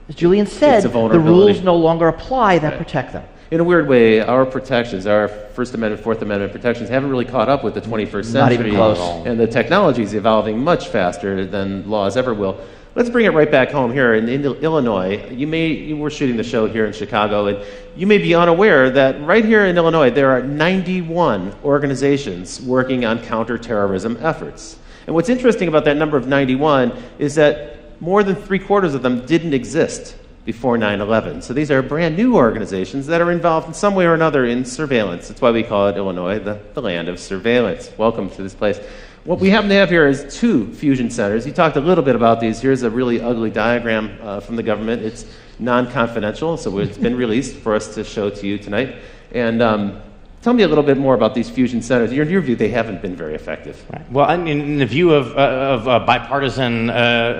as Julian said, the rules no longer apply that protect them. In a weird way, our protections, our First Amendment, Fourth Amendment protections haven't really caught up with the 21st century. Not even close. And the technology is evolving much faster than laws ever will. Let's bring it right back home here in Illinois. You were shooting the show here in Chicago, and you may be unaware that right here in Illinois, there are 91 organizations working on counterterrorism efforts. And what's interesting about that number of 91 is that more than 3/4 of them didn't exist before 9/11. So these are brand new organizations that are involved in some way or another in surveillance. That's why we call it Illinois, the land of surveillance. Welcome to this place. What we happen to have here is 2 fusion centers. You talked a little bit about these. Here's a really ugly diagram from the government. It's non-confidential, so it's been released for us to show to you tonight. And tell me a little bit more about these fusion centers. In your view, they haven't been very effective. Right. Well, in the view of a bipartisan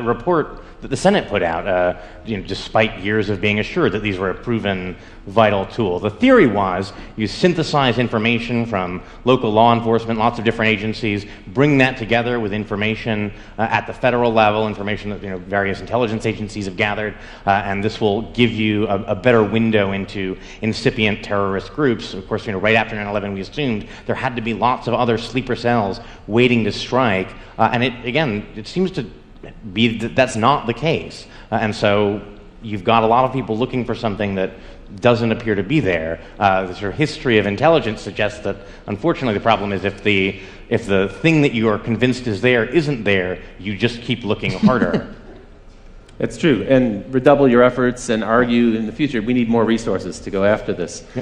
report that the Senate put out, despite years of being assured that these were a proven vital tool. The theory was you synthesize information from local law enforcement, lots of different agencies, bring that together with information at the federal level, information that various intelligence agencies have gathered, and this will give you a better window into incipient terrorist groups. Of course, right after 9/11, we assumed there had to be lots of other sleeper cells waiting to strike, and it seems to be that that's not the case. And so you've got a lot of people looking for something that doesn't appear to be there. The sort of history of intelligence suggests that, unfortunately, the problem is if the thing that you are convinced is there isn't there, you just keep looking harder. That's true. And redouble your efforts and argue in the future. We need more resources to go after this. Yeah.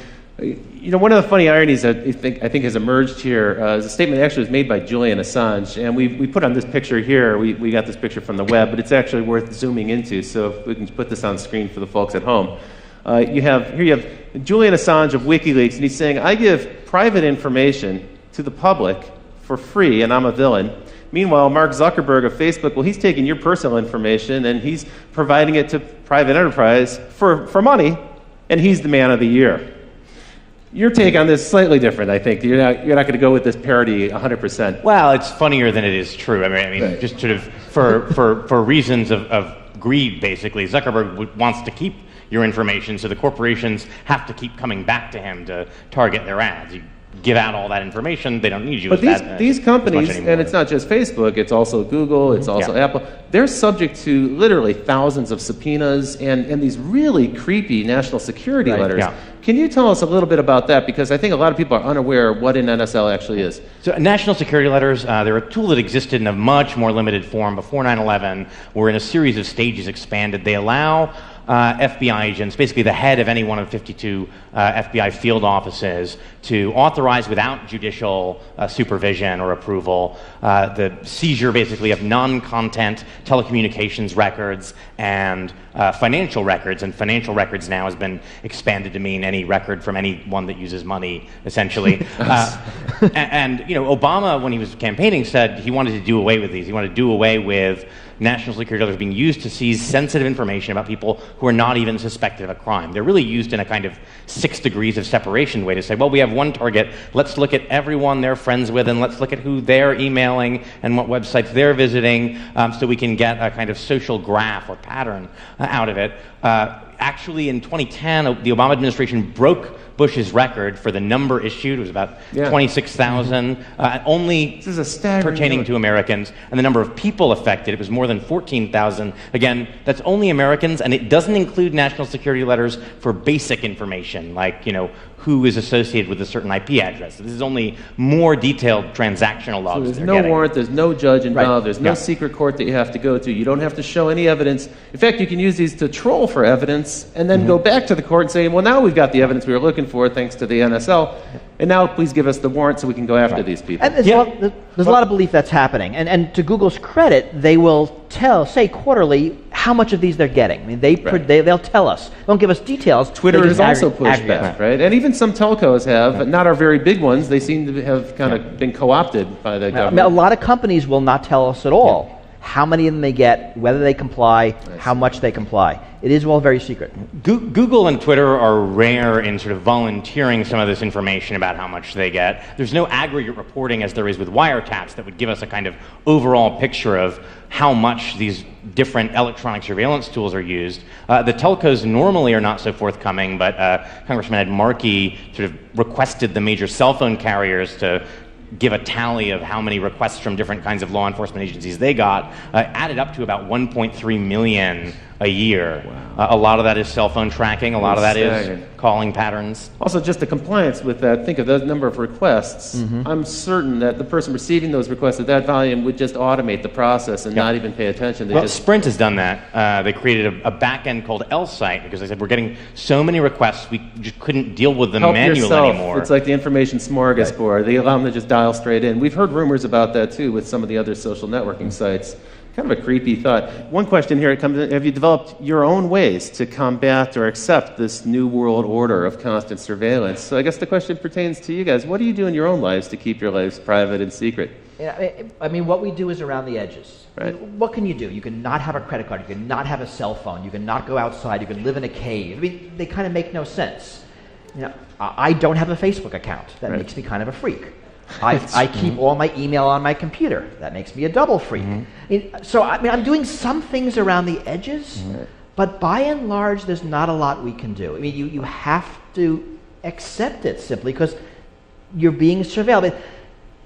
One of the funny ironies that I think has emerged here is a statement that actually was made by Julian Assange, and we put on this picture here. We got this picture from the web, but it's actually worth zooming into. So if we can put this on screen for the folks at home, you have Julian Assange of WikiLeaks, and he's saying, "I give private information to the public for free, and I'm a villain." Meanwhile, Mark Zuckerberg of Facebook, well, he's taking your personal information and he's providing it to private enterprise for money, and he's the man of the year. Your take on this is slightly different, I think. You're not going to go with this parody 100%. Well, it's funnier than it is true. I mean, right. Just sort of for reasons of greed, basically. Zuckerberg wants to keep your information, so the corporations have to keep coming back to him to target their ads. You give out all that information, they don't need you. But these companies, and it's not just Facebook, it's also Google, it's also Apple, they're subject to literally thousands of subpoenas and these really creepy national security letters. Yeah. Can you tell us a little bit about that? Because I think a lot of people are unaware of what an NSL actually is. So national security letters, they're a tool that existed in a much more limited form before 9/11, were in a series of stages expanded. They allow FBI agents, basically the head of any one of 52 FBI field offices, to authorize without judicial supervision or approval the seizure basically of non-content telecommunications records and financial records. And financial records now has been expanded to mean any record from anyone that uses money, essentially. And Obama, when he was campaigning, said he wanted to do away with these. He wanted to do away with national security letters being used to seize sensitive information about people who are not even suspected of a crime. They're really used in a kind of 6 degrees of separation way to say, well, we have one target, let's look at everyone they're friends with and let's look at who they're emailing and what websites they're visiting, so we can get a kind of social graph or pattern out of it. Actually, in 2010, the Obama administration broke Bush's record for the number issued. It was about 26,000, only pertaining to Americans. And the number of people affected, it was more than 14,000. Again, that's only Americans, and it doesn't include national security letters for basic information, like, who is associated with a certain IP address. This is only more detailed transactional logs. So there's no warrant, there's no judge involved, there's no secret court that you have to go to. You don't have to show any evidence. In fact, you can use these to troll for evidence and then go back to the court and say, well, now we've got the evidence we were looking for thanks to the NSL, and now please give us the warrant so we can go after these people. And there's a lot of belief that's happening. And to Google's credit, they will say quarterly how much of these they're getting. I mean, they'll tell us. They don't give us details. Twitter has also pushed back, right? And even some telcos have, not our very big ones, they seem to have kind of been co-opted by the government. A lot of companies will not tell us at all how many of them they get, whether they comply, how much they comply. It is all very secret. Google and Twitter are rare in sort of volunteering some of this information about how much they get. There's no aggregate reporting as there is with wiretaps that would give us a kind of overall picture of how much these different electronic surveillance tools are used. The telcos normally are not so forthcoming, but Congressman Ed Markey sort of requested the major cell phone carriers to give a tally of how many requests from different kinds of law enforcement agencies they got, added up to about 1.3 million a year. Wow. A lot of that is cell phone tracking, a lot of that is calling patterns. Also, just the compliance with that, think of the number of requests. I'm certain that the person receiving those requests at that volume would just automate the process and not even pay attention. Well, Sprint has done that. They created a back-end called L-Site because they said, we're getting so many requests, we just couldn't deal with them manually anymore. It's like the information smorgasbord. They allow them to just dial straight in. We've heard rumors about that, too, with some of the other social networking sites. Kind of a creepy thought. One question here comes in, have you developed your own ways to combat or accept this new world order of constant surveillance? So I guess the question pertains to you guys. What do you do in your own lives to keep your lives private and secret? Yeah, I mean, what we do is around the edges. Right. I mean, what can you do? You can not have a credit card. You can not have a cell phone. You can not go outside. You can live in a cave. I mean, they kind of make no sense. You know, I don't have a Facebook account. That makes me kind of a freak. I keep all my email on my computer. That makes me a double freak. So I mean, I'm doing some things around the edges, but by and large, there's not a lot we can do. I mean, you have to accept it simply because you're being surveilled.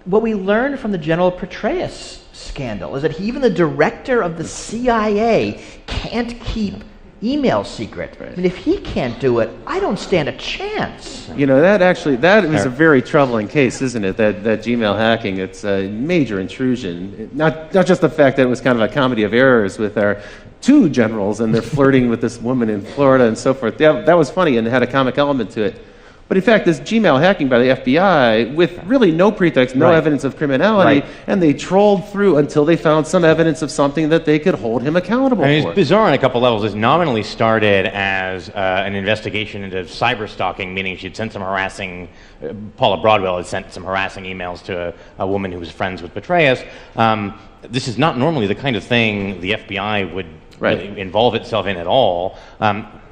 What we learned from the General Petraeus scandal is that even the director of the CIA can't keep email secret. I mean, if he can't do it, I don't stand a chance. You know, that is a very troubling case, isn't it? That Gmail hacking, it's a major intrusion. Not just the fact that it was kind of a comedy of errors with our two generals and they're flirting with this woman in Florida and so forth. That was funny and had a comic element to it. But in fact, this Gmail hacking by the FBI with really no pretext, no evidence of criminality, and they trolled through until they found some evidence of something that they could hold him accountable for. It's bizarre on a couple levels. It nominally started as an investigation into cyber stalking, meaning she'd sent some harassing, Paula Broadwell had sent some harassing emails to a woman who was friends with Petraeus. This is not normally the kind of thing the FBI would involve itself in at all.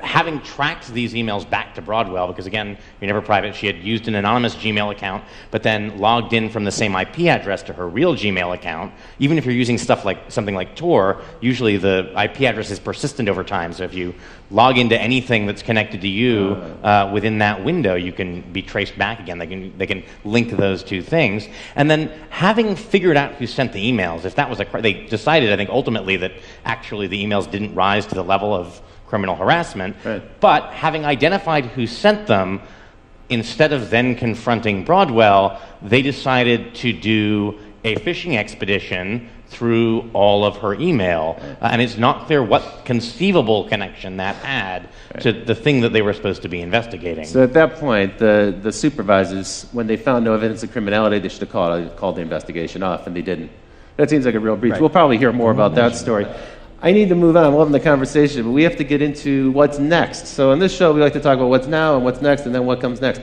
Having tracked these emails back to Broadwell, because again, you're never private, she had used an anonymous Gmail account, but then logged in from the same IP address to her real Gmail account. Even if you're using stuff like something like Tor, usually the IP address is persistent over time. So if you log into anything that's connected to you within that window, you can be traced back again. They can link those two things. And then having figured out who sent the emails, if that was they decided, I think, ultimately that actually the emails didn't rise to the level of criminal harassment, but having identified who sent them, instead of then confronting Broadwell, they decided to do a fishing expedition through all of her email. And it's not clear what conceivable connection that had to the thing that they were supposed to be investigating. So at that point, the supervisors, when they found no evidence of criminality, they should have called the investigation off, and they didn't. That seems like a real breach. We'll probably hear more about that story. I need to move on. I'm loving the conversation, but we have to get into what's next. So in this show, we like to talk about what's now and what's next, and then what comes next.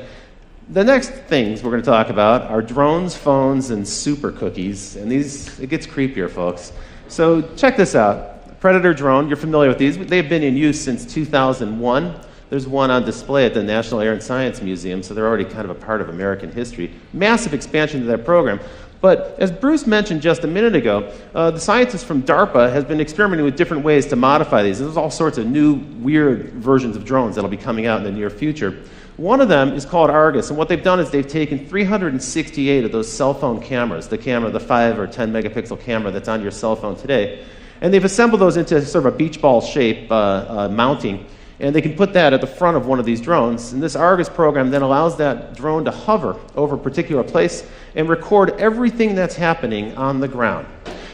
The next things we're going to talk about are drones, phones, and super cookies. And it gets creepier, folks. So check this out. Predator drone, you're familiar with these. They've been in use since 2001. There's one on display at the National Air and Science Museum, so they're already kind of a part of American history. Massive expansion to that program. But as Bruce mentioned just a minute ago, the scientists from DARPA have been experimenting with different ways to modify these. There's all sorts of new, weird versions of drones that'll be coming out in the near future. One of them is called Argus, and what they've done is they've taken 368 of those cell phone cameras, the 5 or 10 megapixel camera that's on your cell phone today, and they've assembled those into sort of a beach ball shape mounting, and they can put that at the front of one of these drones. And this Argus program then allows that drone to hover over a particular place and record everything that's happening on the ground.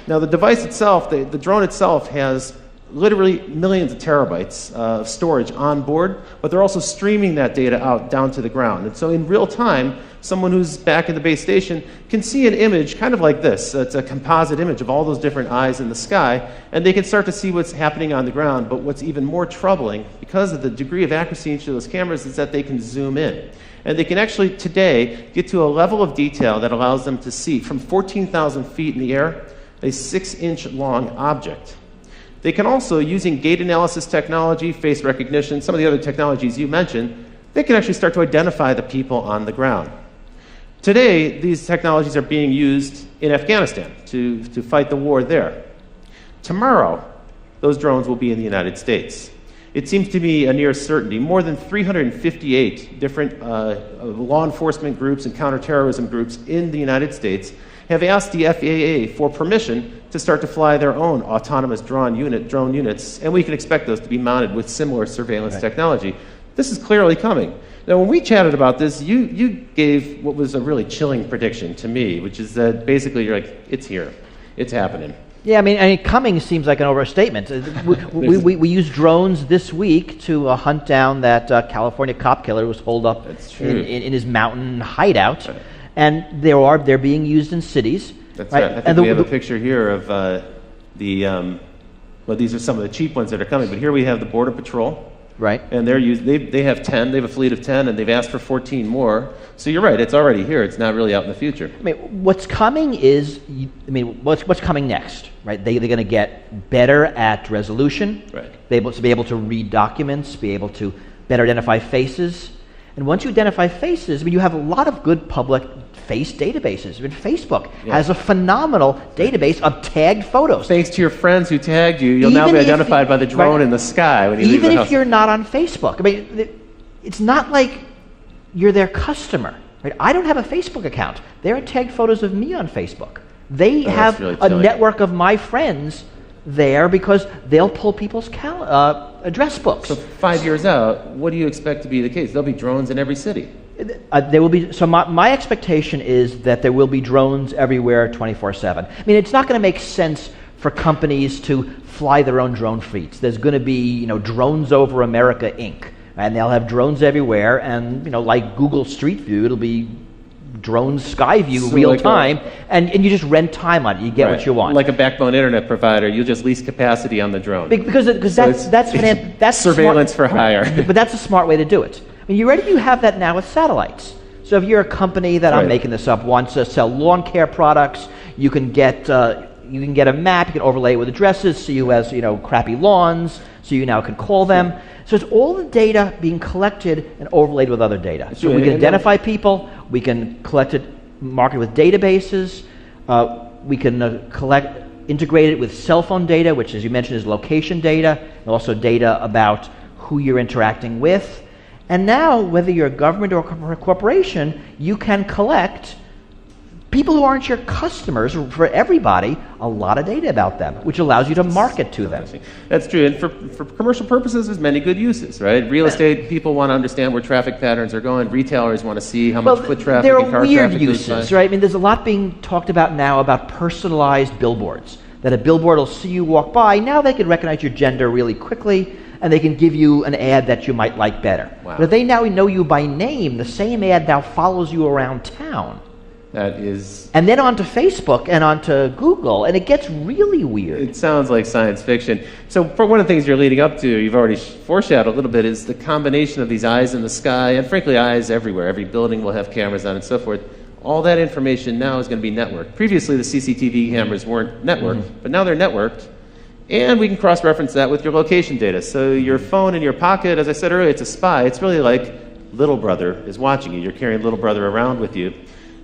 Now, the device itself, the drone itself, has literally millions of terabytes of storage on board, but they're also streaming that data out down to the ground. And so in real time, someone who's back in the base station can see an image kind of like this. It's a composite image of all those different eyes in the sky, and they can start to see what's happening on the ground. But what's even more troubling, because of the degree of accuracy in each of those cameras, is that they can zoom in. And they can actually, today, get to a level of detail that allows them to see, from 14,000 feet in the air, a 6-inch long object. They can also, using gait analysis technology, face recognition, some of the other technologies you mentioned, they can actually start to identify the people on the ground. Today, these technologies are being used in Afghanistan to fight the war there. Tomorrow, those drones will be in the United States. It seems to me a near certainty. More than 358 different law enforcement groups and counterterrorism groups in the United States have asked the FAA for permission to start to fly their own autonomous drone units, and we can expect those to be mounted with similar surveillance technology. This is clearly coming. Now, when we chatted about this, you gave what was a really chilling prediction to me, which is that basically you're like, it's here, it's happening. Yeah, I mean, coming seems like an overstatement. We used drones this week to hunt down that California cop killer who was holed up in his mountain hideout. Right. And they're being used in cities. That's right. I think we have a picture here of well, these are some of the cheap ones that are coming, but here we have the Border Patrol. Right. And they have 10, they have a fleet of 10, and they've asked for 14 more. So you're right, it's already here, it's not really out in the future. I mean, what's coming is, what's coming next, right? They're going to get better at resolution, right. Be able to read documents, be able to better identify faces. And once you identify faces, you have a lot of good public face databases. Facebook has a phenomenal database of tagged photos. Thanks to your friends who tagged you, you'll now be identified by the drone in the sky when you leave the house. Even if you're not on Facebook. I mean, it's not like you're their customer. Right? I don't have a Facebook account. There are tagged photos of me on Facebook. They have really a network of my friends there because they'll pull people's address books. So 5 years out, what do you expect to be the case? There'll be drones in every city. There will be. So my expectation is that there will be drones everywhere 24/7. I mean, it's not going to make sense for companies to fly their own drone fleets. There's going to be, Drones Over America, Inc., and they'll have drones everywhere. And like Google Street View, it'll be drones sky view real time, and you just rent time on it. You get what you want. Like a backbone internet provider, you'll just lease capacity on the drone. Because that's surveillance for hire. But that's a smart way to do it. I mean, you have that now with satellites. So if you're a company that, I'm making this up, wants to sell lawn care products, you can get a map, you can overlay it with addresses, so you has crappy lawns, so you now can call them. So it's all the data being collected and overlaid with other data. So we can identify people, we can collect it, market it with databases, we can integrate it with cell phone data, which, as you mentioned, is location data, and also data about who you're interacting with. And now, whether you're a government or a corporation, you can collect people who aren't your customers, for everybody, a lot of data about them, which allows you to market to them. That's true. And for commercial purposes, there's many good uses, right? Real estate, people want to understand where traffic patterns are going. Retailers want to see how much foot traffic and car traffic. There are weird uses, right? I mean, there's a lot being talked about now about personalized billboards, that a billboard will see you walk by. Now they can recognize your gender really quickly, and they can give you an ad that you might like better. Wow. But if they now know you by name, the same ad now follows you around town. That is... And then onto Facebook and onto Google, and it gets really weird. It sounds like science fiction. So for one of the things you're leading up to, you've already foreshadowed a little bit, is the combination of these eyes in the sky, and frankly eyes everywhere. Every building will have cameras on and so forth. All that information now is going to be networked. Previously, the CCTV cameras weren't networked, but now they're networked. And we can cross-reference that with your location data. So your phone in your pocket, as I said earlier, it's a spy. It's really like little brother is watching you. You're carrying little brother around with you.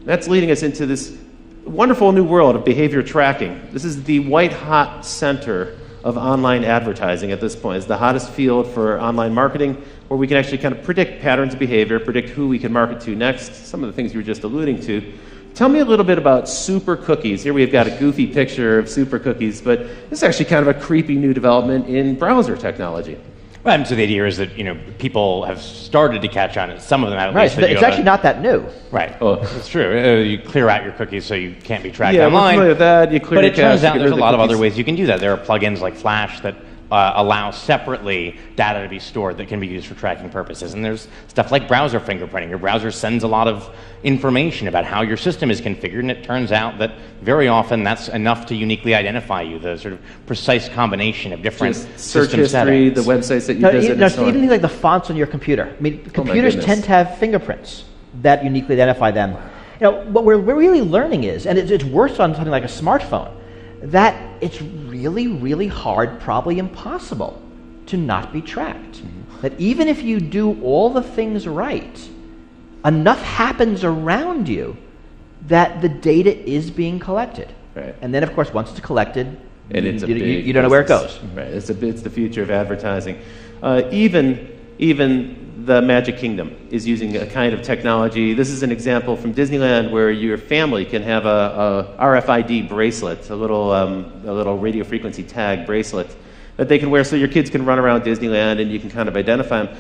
That's leading us into this wonderful new world of behavior tracking. This is the white-hot center of online advertising at this point. It's the hottest field for online marketing, where we can actually kind of predict patterns of behavior, predict who we can market to next, some of the things you were just alluding to. Tell me a little bit about super cookies. Here we've got a goofy picture of super cookies, but this is actually kind of a creepy new development in browser technology. Well, so the idea is that people have started to catch on. Some of them at least. Right, it's actually not that new. Right. Oh, it's true. You clear out your cookies so you can't be tracked online. Yeah, we're familiar with that. You clear but your it turns cache, out there's a lot of other ways you can do that. There are plugins like Flash that allow separately data to be stored that can be used for tracking purposes. And there's stuff like browser fingerprinting. Your browser sends a lot of information about how your system is configured, and it turns out that very often that's enough to uniquely identify you, the sort of precise combination of different search system history, settings. the websites that you visit. No, even things like the fonts on your computer. I mean, computers tend to have fingerprints that uniquely identify them. What we're really learning is, and it's worse on something like a smartphone, that it's really, really hard, probably impossible, to not be tracked. That even if you do all the things right, enough happens around you that the data is being collected. Right. And then, of course, once it's collected, and you don't know where it goes. Right. It's the future of advertising. Even the Magic Kingdom is using a kind of technology. This is an example from Disneyland where your family can have a RFID bracelet, a little radio frequency tag bracelet that they can wear so your kids can run around Disneyland and you can kind of identify them.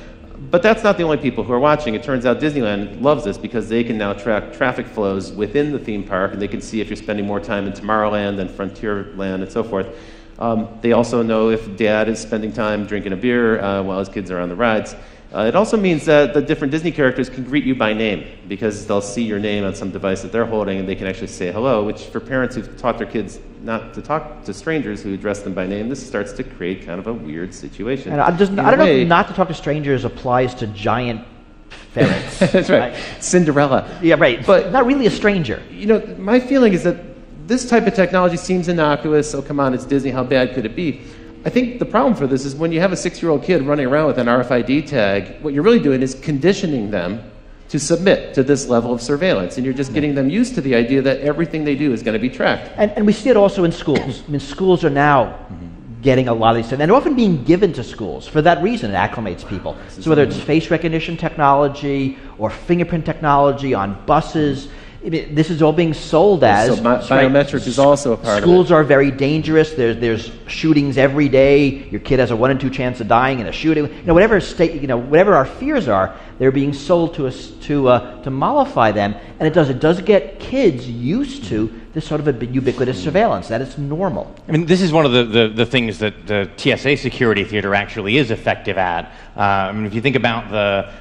But that's not the only people who are watching. It turns out Disneyland loves this because they can now track traffic flows within the theme park, and they can see if you're spending more time in Tomorrowland than Frontierland and so forth. They also know if dad is spending time drinking a beer while his kids are on the rides. It also means that the different Disney characters can greet you by name because they'll see your name on some device that they're holding and they can actually say hello, which for parents who've taught their kids not to talk to strangers who address them by name, this starts to create kind of a weird situation. And I don't know if not to talk to strangers applies to giant ferrets. That's right. Cinderella. Yeah, right. But not really a stranger. You know, my feeling is that this type of technology seems innocuous. Oh, come on, it's Disney. How bad could it be? I think the problem for this is when you have a 6-year-old kid running around with an RFID tag, what you're really doing is conditioning them to submit to this level of surveillance. And you're just getting them used to the idea that everything they do is going to be tracked. And we see it also in schools. I mean, schools are now getting a lot of these things. And they're often being given to schools. For that reason, it acclimates people. So whether it's face recognition technology or fingerprint technology on buses, this is all being sold as... So biometric is also a part of it. Schools are very dangerous. There's shootings every day. Your kid has a 1 in 2 chance of dying in a shooting. Whatever our fears are, they're being sold to us to mollify them. And it does get kids used to this sort of a ubiquitous surveillance. That is normal. I mean, this is one of the things that the TSA security theater actually is effective at. I mean, if you think about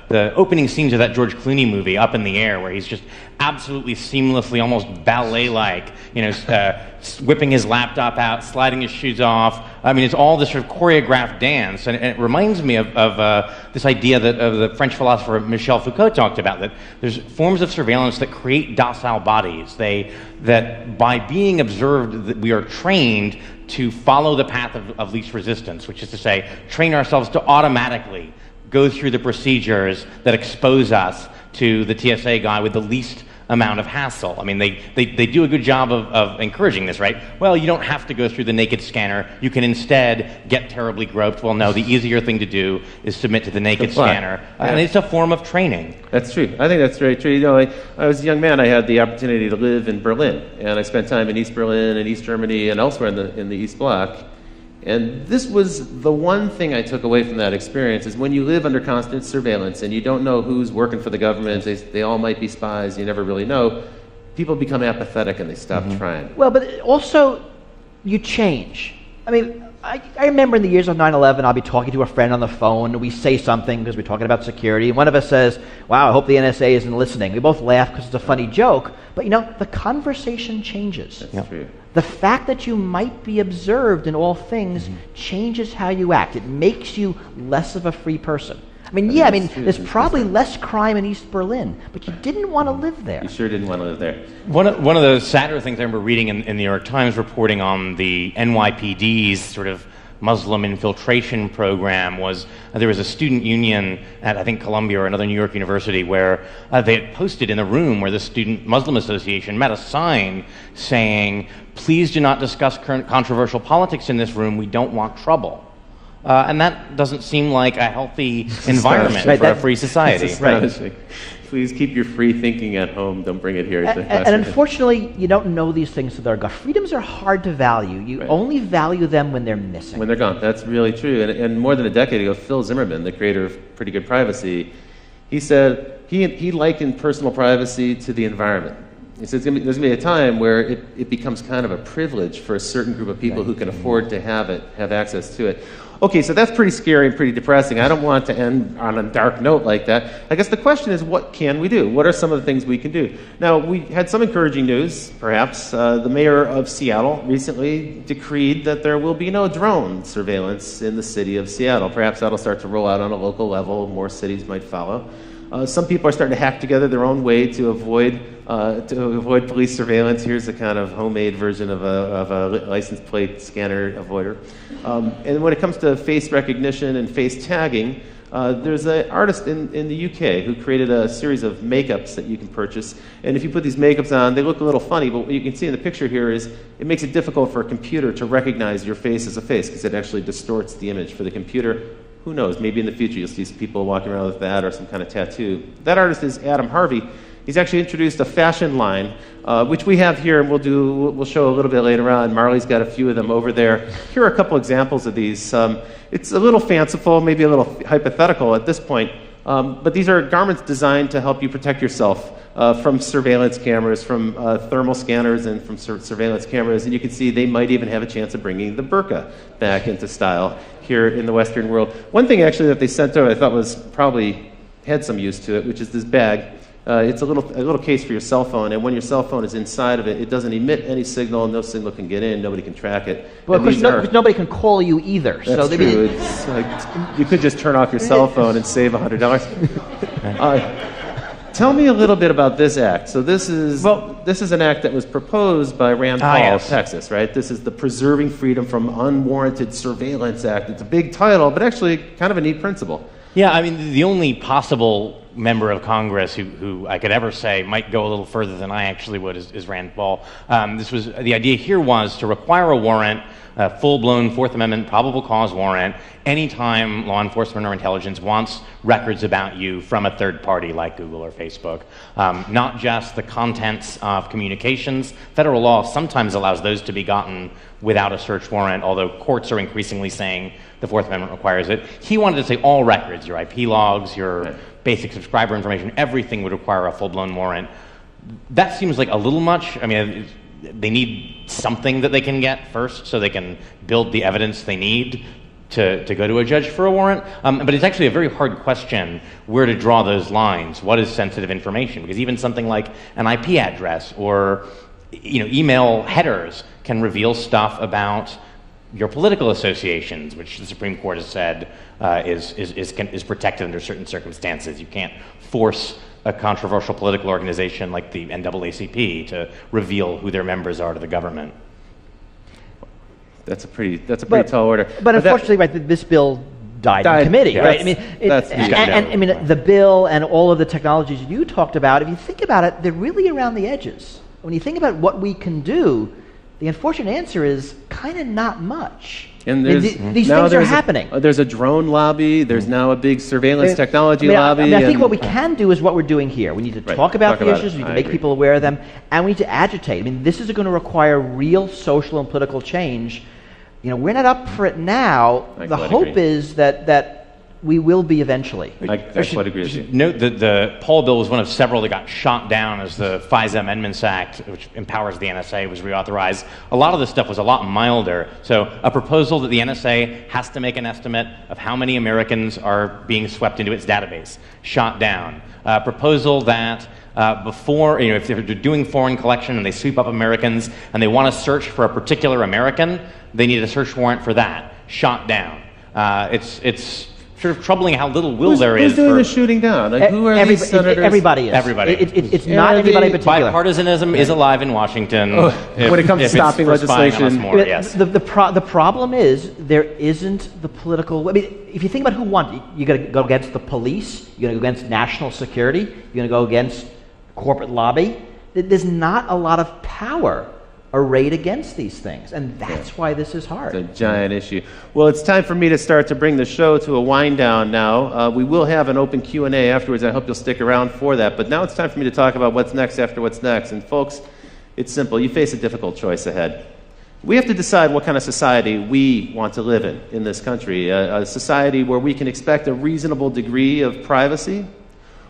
the opening scenes of that George Clooney movie, Up in the Air, where he's just absolutely seamlessly, almost ballet-like, whipping his laptop out, sliding his shoes off. I mean, it's all this sort of choreographed dance, and it reminds me of this idea that the French philosopher Michel Foucault talked about, that there's forms of surveillance that create docile bodies. That by being observed, that we are trained to follow the path of least resistance, which is to say, train ourselves to automatically go through the procedures that expose us to the TSA guy with the least amount of hassle. I mean, they do a good job of encouraging this, right? Well, you don't have to go through the naked scanner. You can instead get terribly groped. Well, no, the easier thing to do is submit to the naked scanner. Yeah. And it's a form of training. That's true. I think that's very true. You know, I was a young man. I had the opportunity to live in Berlin, and I spent time in East Berlin and East Germany and elsewhere in the East Bloc. And this was the one thing I took away from that experience, is when you live under constant surveillance and you don't know who's working for the government, they all might be spies, you never really know, people become apathetic and they stop trying. Well, but also, you change. I mean, I remember in the years of 9/11, I'll be talking to a friend on the phone, and we say something because we're talking about security, and one of us says, wow, I hope the NSA isn't listening. We both laugh because it's a funny joke, but the conversation changes. That's true. The fact that you might be observed in all things changes how you act. It makes you less of a free person. I mean, there's probably less crime in East Berlin, but you didn't want to live there. You sure didn't want to live there. One of the sadder things I remember reading in the New York Times reporting on the NYPD's sort of Muslim infiltration program was there was a student union at, I think, Columbia or another New York university where they had posted in the room where the Student Muslim Association met a sign saying, please do not discuss current controversial politics in this room, we don't want trouble. And that doesn't seem like a healthy environment for a free society. Right. Please keep your free thinking at home. Don't bring it here. And unfortunately, you don't know these things till they're gone. Freedoms are hard to value. You only value them when they're missing. When they're gone. That's really true. And more than a decade ago, Phil Zimmerman, the creator of Pretty Good Privacy, he said he likened personal privacy to the environment. He says there's going to be a time where it becomes kind of a privilege for a certain group of people who can afford to have access to it. Okay, so that's pretty scary and pretty depressing. I don't want to end on a dark note like that. I guess the question is, what can we do? What are some of the things we can do? Now, we had some encouraging news, perhaps. The mayor of Seattle recently decreed that there will be no drone surveillance in the city of Seattle. Perhaps that'll start to roll out on a local level. More cities might follow. Some people are starting to hack together their own way to avoid police surveillance. Here's a kind of homemade version of a license plate scanner avoider. And when it comes to face recognition and face tagging, there's an artist in the UK who created a series of makeups that you can purchase. And if you put these makeups on, they look a little funny, but what you can see in the picture here is it makes it difficult for a computer to recognize your face as a face because it actually distorts the image for the computer. Who knows, maybe in the future you'll see some people walking around with that or some kind of tattoo. That artist is Adam Harvey. He's actually introduced a fashion line, which we have here, and we'll show a little bit later on. Marley's got a few of them over there. Here are a couple examples of these. It's a little fanciful, maybe a little hypothetical at this point, but these are garments designed to help you protect yourself from surveillance cameras, from thermal scanners, and from surveillance cameras. And you can see they might even have a chance of bringing the burqa back into style here in the Western world. One thing actually that they sent out I thought was probably had some use to it, which is this bag. It's a little case for your cell phone, and when your cell phone is inside of it, it doesn't emit any signal. No signal can get in. Nobody can track it. Well, of course, nobody can call you either. That's so true. It's like, you could just turn off your cell phone and save $100. Tell me a little bit about this act. So this is an act that was proposed by Rand Paul of Texas, right? This is the Preserving Freedom from Unwarranted Surveillance Act. It's a big title, but actually kind of a neat principle. Yeah, I mean, the only possible member of Congress who I could ever say might go a little further than I actually would is Rand Paul. The idea here was to require a warrant, a full-blown Fourth Amendment probable cause warrant, anytime law enforcement or intelligence wants records about you from a third party like Google or Facebook. Not just the contents of communications. Federal law sometimes allows those to be gotten without a search warrant, although courts are increasingly saying the Fourth Amendment requires it. He wanted to say all records, your IP logs, your basic subscriber information, everything would require a full-blown warrant. That seems like a little much. I mean, they need something that they can get first so they can build the evidence they need to go to a judge for a warrant. But it's actually a very hard question where to draw those lines. What is sensitive information? Because even something like an IP address or email headers can reveal stuff about your political associations, which the Supreme Court has said is protected under certain circumstances. You can't force a controversial political organization like the NAACP to reveal who their members are to the government. That's a pretty tall order. But unfortunately, this bill died in committee, right? I mean, the bill and all of the technologies you talked about, if you think about it, they're really around the edges. When you think about what we can do, the unfortunate answer is kind of not much. And these things are happening. There's a drone lobby. There's now a big surveillance technology lobby. I think what we can do is what we're doing here. We need to talk about the issues. We need to make people aware of them, and we need to agitate. I mean, this is going to require real social and political change. We're not up for it now. The hope is that we will be eventually. I quite agree with you. Note that the Paul bill was one of several that got shot down as the FISA Amendments Act, which empowers the NSA, was reauthorized. A lot of this stuff was a lot milder. So a proposal that the NSA has to make an estimate of how many Americans are being swept into its database, shot down. A proposal that before, if they're doing foreign collection and they sweep up Americans and they want to search for a particular American, they need a search warrant for that, shot down. It's sort of troubling how little will there is. Who's doing the shooting down? Like, who are these senators? Everybody is. Everybody. It's not anybody in particular. Bipartisanism is alive in Washington. When it comes to stopping legislation. The problem is there isn't the political. I mean, if you think about who won, you're going to go against the police. You're going to go against national security. You're going to go against corporate lobby. There's not a lot of power arrayed against these things, and that's why this is hard. It's a giant issue. Well, it's time for me to start to bring the show to a wind down now. We will have an open Q&A afterwards. I hope you'll stick around for that. But now it's time for me to talk about what's next after what's next. And folks, it's simple. You face a difficult choice ahead. We have to decide what kind of society we want to live in this country. A society where we can expect a reasonable degree of privacy,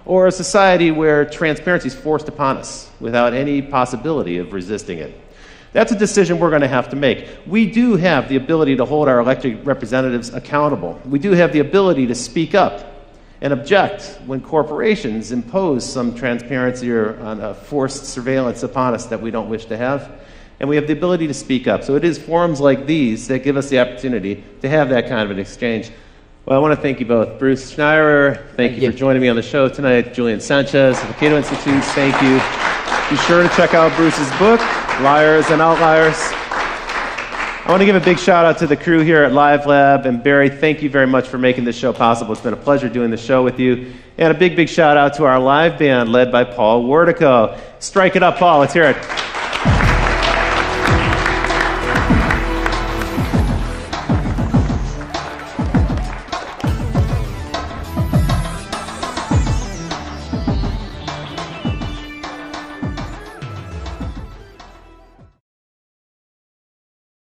or a society where transparency is forced upon us without any possibility of resisting it. That's a decision we're going to have to make. We do have the ability to hold our elected representatives accountable. We do have the ability to speak up and object when corporations impose some transparency or forced surveillance upon us that we don't wish to have. And we have the ability to speak up. So it is forums like these that give us the opportunity to have that kind of an exchange. Well, I want to thank you both. Bruce Schneier, thank you for joining me on the show tonight. Julian Sanchez of the Cato Institute, thank you. Be sure to check out Bruce's book, Liars and Outliers. I want to give a big shout out to the crew here at Live Lab. And Barry, thank you very much for making this show possible. It's been a pleasure doing the show with you. And a big shout out to our live band led by Paul Wardico. Strike it up, Paul. Let's hear it.